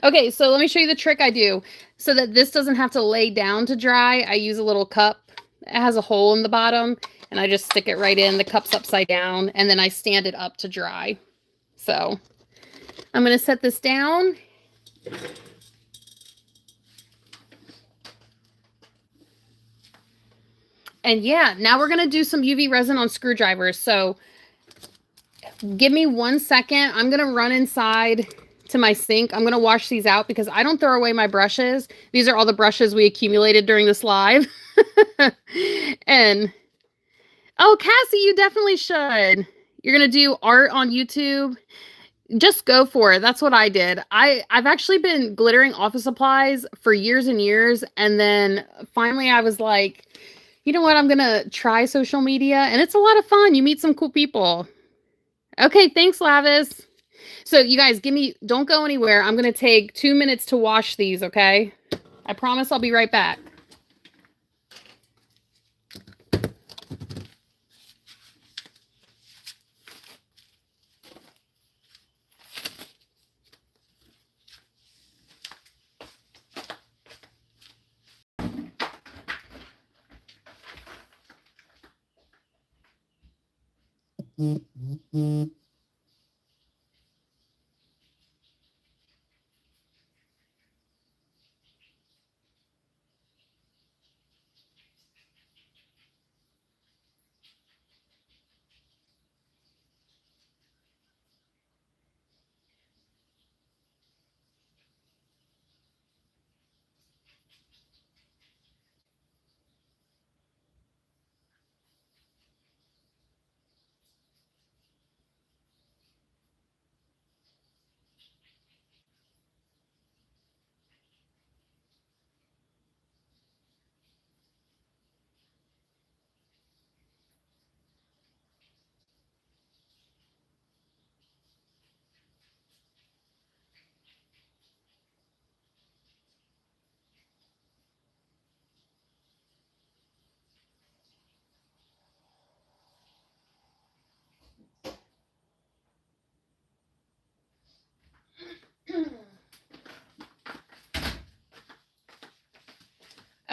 Okay, so let me show you the trick I do. So that this doesn't have to lay down to dry, I use a little cup. It has a hole in the bottom, and I just stick it right in. The cup's upside down, and then I stand it up to dry. So I'm going to set this down. And yeah, now we're going to do some UV resin on screwdrivers. So give me 1 second. I'm going to run inside to my sink. I'm going to wash these out because I don't throw away my brushes. These are all the brushes we accumulated during this live. And, oh, Cassie, you definitely should. You're going to do art on YouTube. Just go for it. That's what I did. I've actually been glittering office supplies for years and years. And then finally I was like, you know what? I'm going to try social media. And it's a lot of fun. You meet some cool people. Okay, thanks, Lavis. So you guys, don't go anywhere. I'm going to take 2 minutes to wash these, okay? I promise I'll be right back.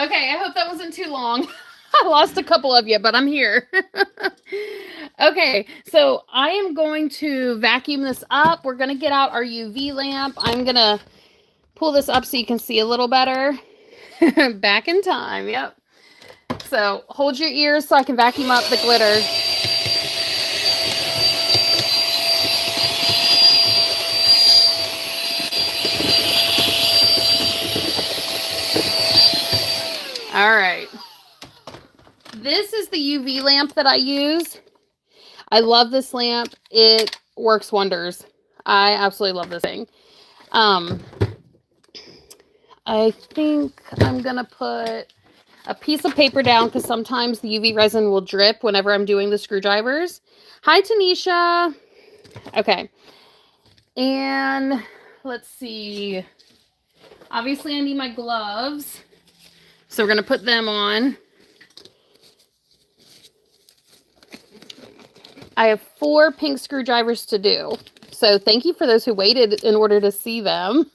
Okay, I hope that wasn't too long. I lost a couple of you, but I'm here. Okay, so I am going to vacuum this up. We're going to get out our UV lamp. I'm going to pull this up so you can see a little better. Back in time, yep. So hold your ears so I can vacuum up the glitter. All right. This is the UV lamp that I use. I love this lamp. It works wonders. I absolutely love this thing. I think I'm going to put a piece of paper down because sometimes the UV resin will drip whenever I'm doing the screwdrivers. Hi, Tanisha. Okay. And let's see. Obviously, I need my gloves. So we're going to put them on. I have 4 pink screwdrivers to do. So thank you for those who waited in order to see them.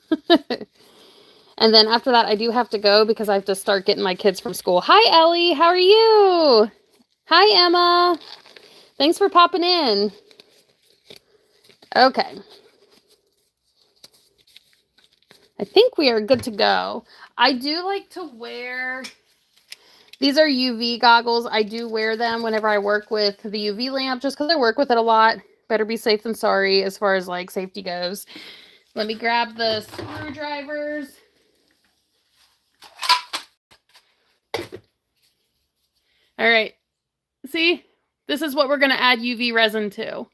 And then after that, I do have to go because I have to start getting my kids from school. Hi, Ellie. How are you? Hi, Emma. Thanks for popping in. Okay. I think we are good to go. I do like to wear... These are UV goggles. I do wear them whenever I work with the UV lamp just because I work with it a lot. Better be safe than sorry as far as like safety goes. Let me grab the screwdrivers. All right. See, this is what we're going to add UV resin to.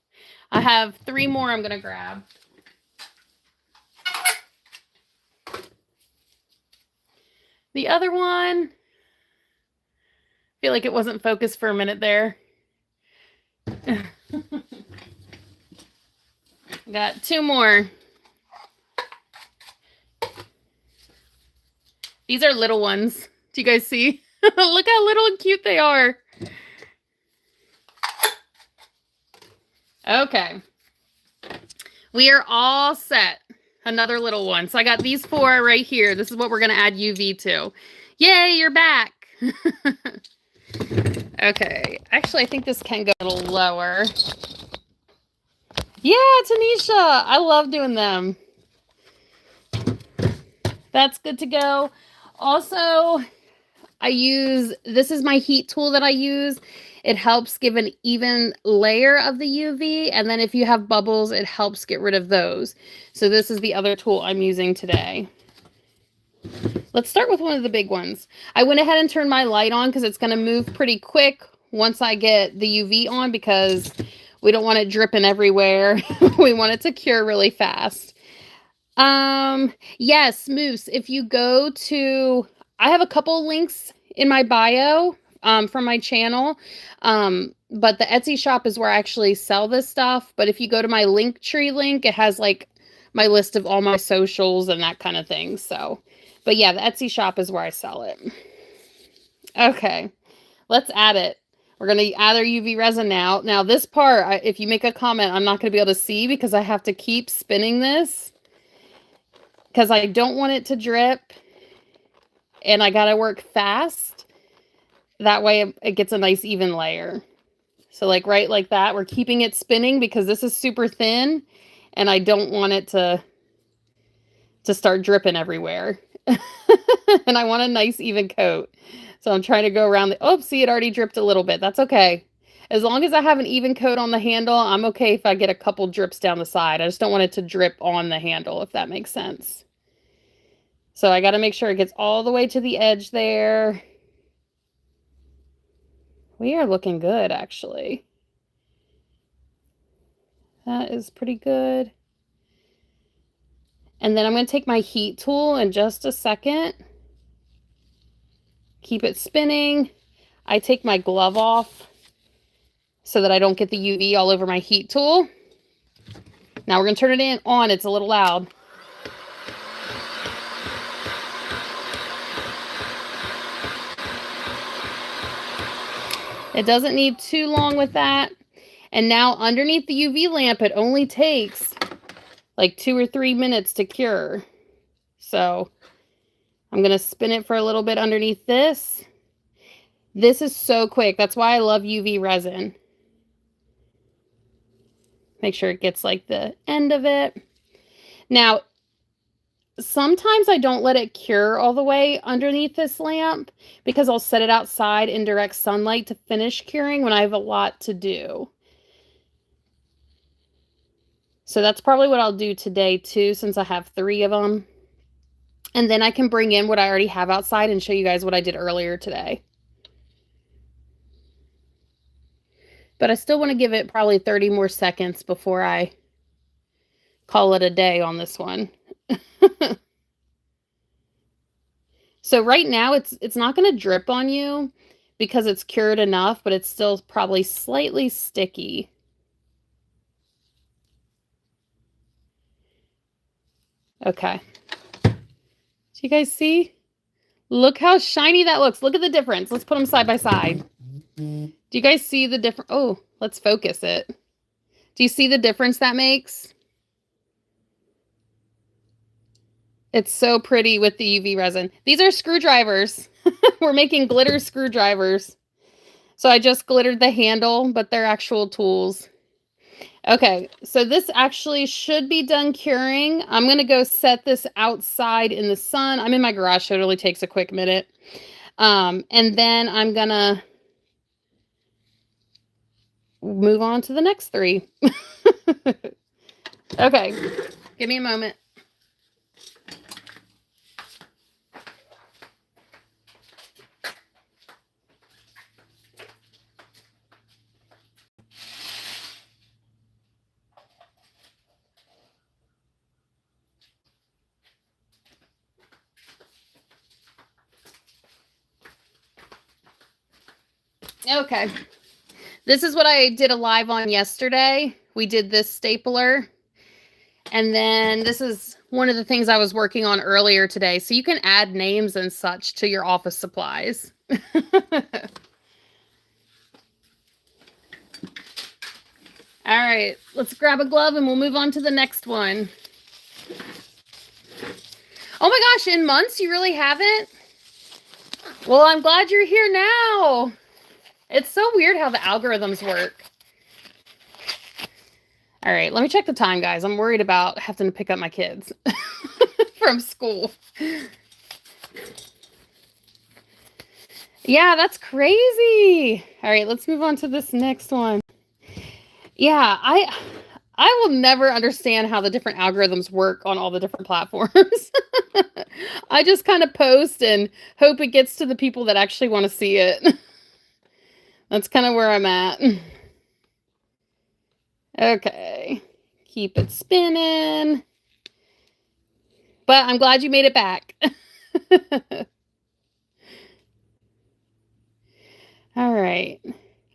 I have 3 more I'm going to grab. The other one, I feel like it wasn't focused for a minute there. Got 2 more. These are little ones. Do you guys see? Look how little and cute they are. Okay. We are all set. Another little one. So I got these 4 right here. This is what we're going to add UV to. Yay, you're back. Okay. Actually, I think this can go a little lower. Yeah, Tanisha. I love doing them. That's good to go. Also, this is my heat tool that I use. It helps give an even layer of the UV. And then if you have bubbles, it helps get rid of those. So this is the other tool I'm using today. Let's start with one of the big ones. I went ahead and turned my light on because it's going to move pretty quick once I get the UV on because we don't want it dripping everywhere. We want it to cure really fast. Yes, Moose, if you go to, I have a couple links in my bio, from my channel. But the Etsy shop is where I actually sell this stuff. But if you go to my Linktree link, it has like my list of all my socials and that kind of thing. So, but yeah, the Etsy shop is where I sell it. Okay, let's add it. We're going to add our UV resin now. Now this part, if you make a comment, I'm not going to be able to see because I have to keep spinning this. Because I don't want it to drip. And I got to work fast. That way it gets a nice even layer. So like right like that. We're keeping it spinning because this is super thin. And I don't want it to start dripping everywhere. And I want a nice even coat. So I'm trying to go around the... Oh, see, it already dripped a little bit. That's okay. As long as I have an even coat on the handle, I'm okay if I get a couple drips down the side. I just don't want it to drip on the handle, if that makes sense. So I got to make sure it gets all the way to the edge there. We are looking good, actually. That is pretty good. And then I'm going to take my heat tool in just a second. Keep it spinning. I take my glove off so that I don't get the UV all over my heat tool. Now we're going to turn it on. It's a little loud. It doesn't need too long with that. And now underneath the UV lamp, it only takes like 2 or 3 minutes to cure. So I'm going to spin it for a little bit underneath this. This is so quick. That's why I love UV resin. Make sure it gets like the end of it. Now, sometimes I don't let it cure all the way underneath this lamp because I'll set it outside in direct sunlight to finish curing when I have a lot to do. So that's probably what I'll do today too, since I have 3 of them. And then I can bring in what I already have outside and show you guys what I did earlier today. But I still want to give it probably 30 more seconds before I call it a day on this one. So right now it's not going to drip on you because it's cured enough, but it's still probably slightly sticky. Okay. Do you guys see? Look how shiny that looks. Look at the difference. Let's put them side by side. Do you guys see the difference? Oh, let's focus it. Do you see the difference that makes? It's so pretty with the UV resin. These are screwdrivers. We're making glitter screwdrivers. So I just glittered the handle, but they're actual tools. Okay, so this actually should be done curing. I'm going to go set this outside in the sun. I'm in my garage, so it only takes a quick minute. And then I'm going to move on to the next 3. Okay, give me a moment. Okay, this is what I did a live on yesterday. We did this stapler. And then this is one of the things I was working on earlier today. So you can add names and such to your office supplies. All right, let's grab a glove and we'll move on to the next one. Oh my gosh, in months you really haven't? Well, I'm glad you're here now. It's so weird how the algorithms work. All right, let me check the time, guys. I'm worried about having to pick up my kids from school. Yeah, that's crazy. All right, let's move on to this next one. Yeah, I will never understand how the different algorithms work on all the different platforms. I just kind of post and hope it gets to the people that actually want to see it. That's kind of where I'm at. Okay, keep it spinning. But I'm glad you made it back. All right.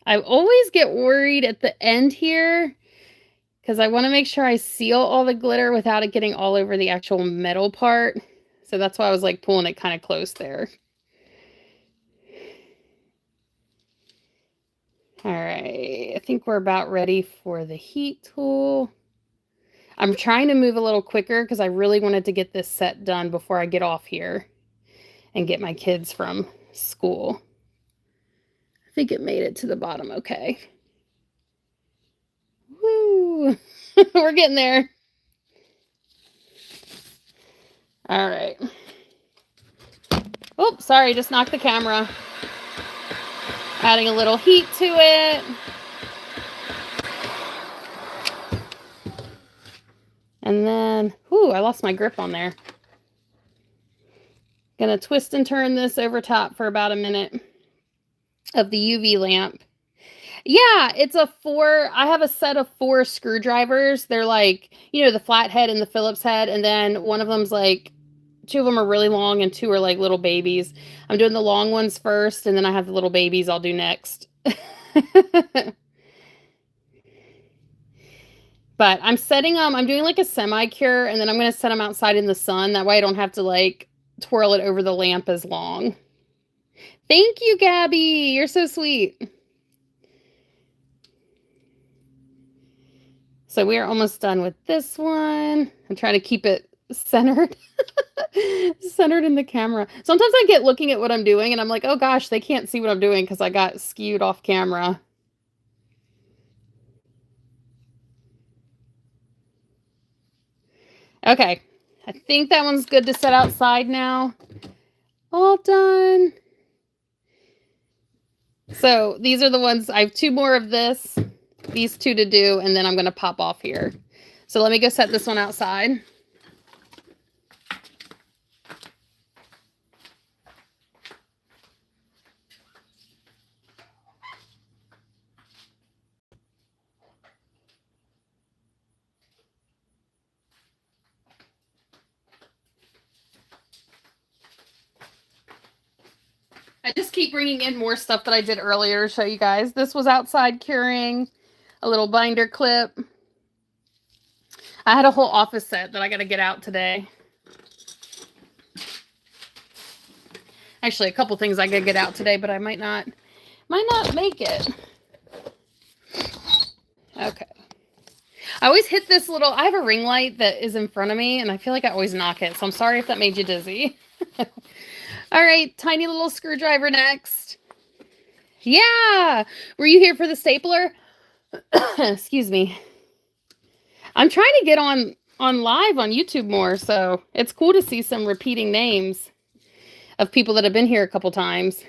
I always get worried at the end here because I want to make sure I seal all the glitter without it getting all over the actual metal part. So that's why I was like pulling it kind of close there. All right, I think we're about ready for the heat tool. I'm trying to move a little quicker because I really wanted to get this set done before I get off here and get my kids from school. I think it made it to the bottom okay. Woo! We're getting there. All right. Oh, sorry, just knocked the camera. Adding a little heat to it. And then, whoo, I lost my grip on there. Gonna twist and turn this over top for about a minute of the UV lamp. Yeah, it's a 4, I have a set of 4 screwdrivers. They're like, you know, the flathead and the Phillips head, and then one of them's like, 2 of them are really long and 2 are like little babies. I'm doing the long ones first, and then I have the little babies I'll do next. But I'm setting them, I'm doing like a semi-cure, and then I'm going to set them outside in the sun. That way I don't have to like twirl it over the lamp as long. Thank you, Gabby. You're so sweet. So we are almost done with this one. I'm trying to keep it centered. Centered in the camera. Sometimes I get looking at what I'm doing and I'm like, oh gosh, they can't see what I'm doing because I got skewed off camera. Okay, I think that one's good to set outside now. All done. So these are the ones, I have 2 more of this, these 2 to do, and then I'm going to pop off here. So let me go set this one outside. I just keep bringing in more stuff that I did earlier to show you guys. This was outside curing, a little binder clip. I had a whole office set that I got to get out today. Actually, a couple things I got to get out today, but I might not make it. Okay. I always hit this little, I have a ring light that is in front of me, and I feel like I always knock it, so I'm sorry if that made you dizzy. All right, tiny little screwdriver next. Yeah! Were you here for the stapler? Excuse me. I'm trying to get on live on YouTube more, so it's cool to see some repeating names of people that have been here a couple times.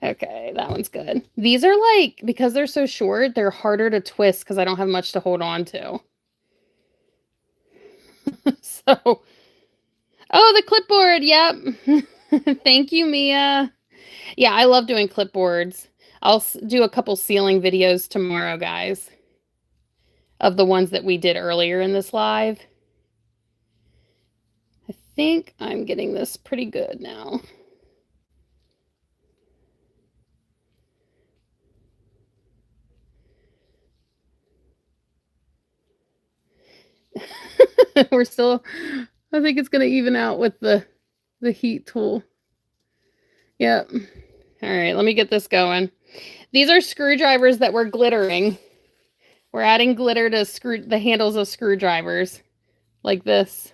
Okay, that one's good. These are like, because they're so short, they're harder to twist because I don't have much to hold on to. So, oh, the clipboard. Yep. Thank you, Mia. Yeah, I love doing clipboards. I'll do a couple sealing videos tomorrow, guys, of the ones that we did earlier in this live. I think I'm getting this pretty good now. We're still, I think it's going to even out with the heat tool. Yep. All right, let me get this going. These are screwdrivers that we're glittering. We're adding glitter to the handles of screwdrivers like this.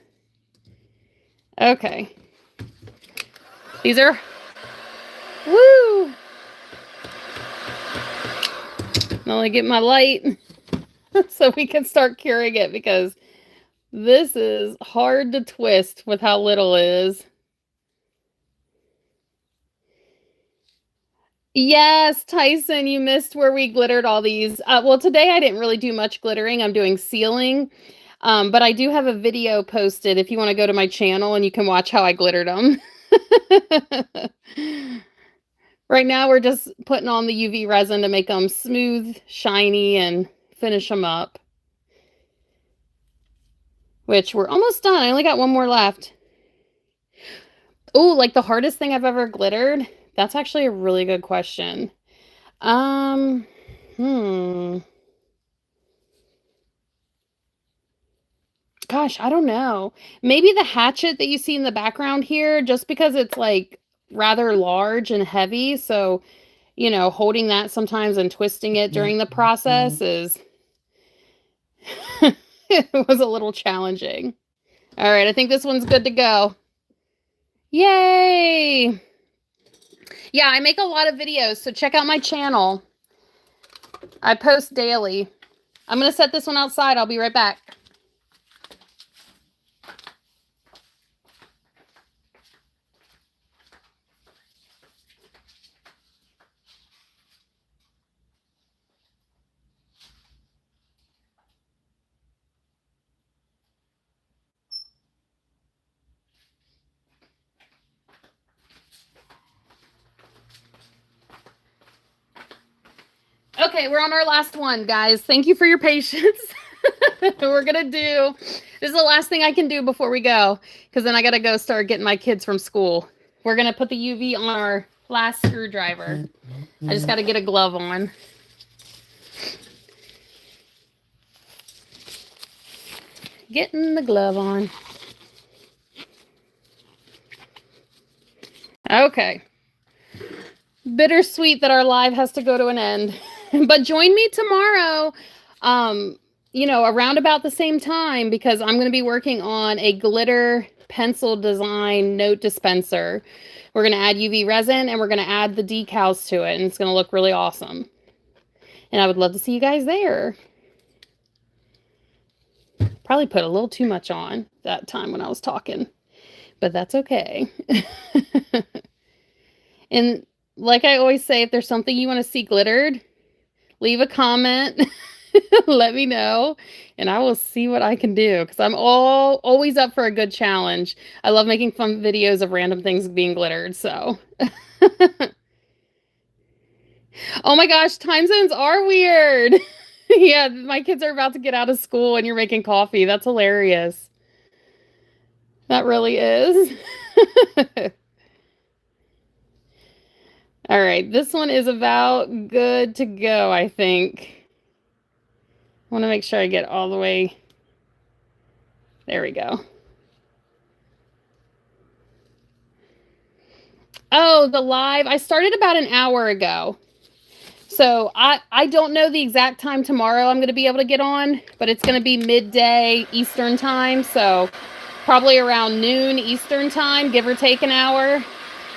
Okay. These are, woo! Now I get my light so we can start curing it because this is hard to twist with how little it is. Yes, Tyson, you missed where we glittered all these. Well, today I didn't really do much glittering. I'm doing sealing. But I do have a video posted if you want to go to my channel and you can watch how I glittered them. Right now we're just putting on the UV resin to make them smooth, shiny, and finish them up. Which we're almost done. I only got one more left. Oh, like the hardest thing I've ever glittered? That's actually a really good question. Gosh, I don't know. Maybe the hatchet that you see in the background here, just because it's like rather large and heavy. So, you know, holding that sometimes and twisting it during the process is, it was a little challenging. All right, I think this one's good to go. Yay! Yeah, I make a lot of videos, so check out my channel. I post daily. I'm going to set this one outside. I'll be right back. Okay, we're on our last one, guys. Thank you for your patience. We're going to do, this is the last thing I can do before we go, because then I got to go start getting my kids from school. We're going to put the UV on our last screwdriver. I just got to get a glove on. Getting the glove on. Okay. Bittersweet that our live has to go to an end. But join me tomorrow, around about the same time, because I'm going to be working on a glitter pencil design note dispenser. We're going to add UV resin and we're going to add the decals to it, and it's going to look really awesome. And I would love to see you guys there. Probably put a little too much on that time when I was talking, but that's okay. And like I always say, if there's something you want to see glittered, leave a comment. Let me know, and I will see what I can do, because I'm always up for a good challenge. I love making fun videos of random things being glittered, so. Oh my gosh, time zones are weird. Yeah, my kids are about to get out of school and you're making coffee. That's hilarious. That really is. All right, this one is about good to go, I think. I want to make sure I get all the way. There we go. Oh, the live. I started about an hour ago. So I don't know the exact time tomorrow I'm going to be able to get on, but it's going to be midday Eastern time. So probably around noon Eastern time, give or take an hour.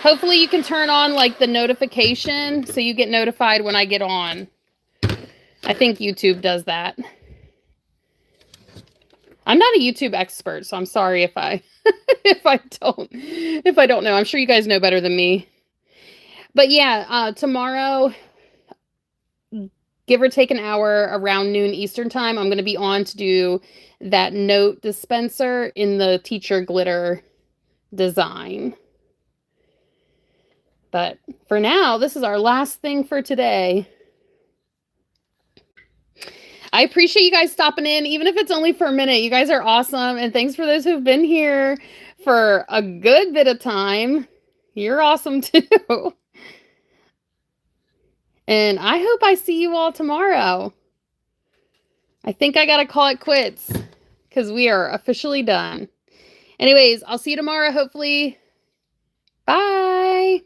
Hopefully you can turn on like the notification so you get notified when I get on. I think YouTube does that. I'm not a YouTube expert, so I'm sorry if I if I don't know. I'm sure you guys know better than me. But yeah, tomorrow, give or take an hour, around noon Eastern time, I'm going to be on to do that note dispenser in the teacher glitter design. But for now, this is our last thing for today. I appreciate you guys stopping in, even if it's only for a minute. You guys are awesome. And thanks for those who've been here for a good bit of time. You're awesome too. And I hope I see you all tomorrow. I think I got to call it quits because we are officially done. Anyways, I'll see you tomorrow, hopefully. Bye.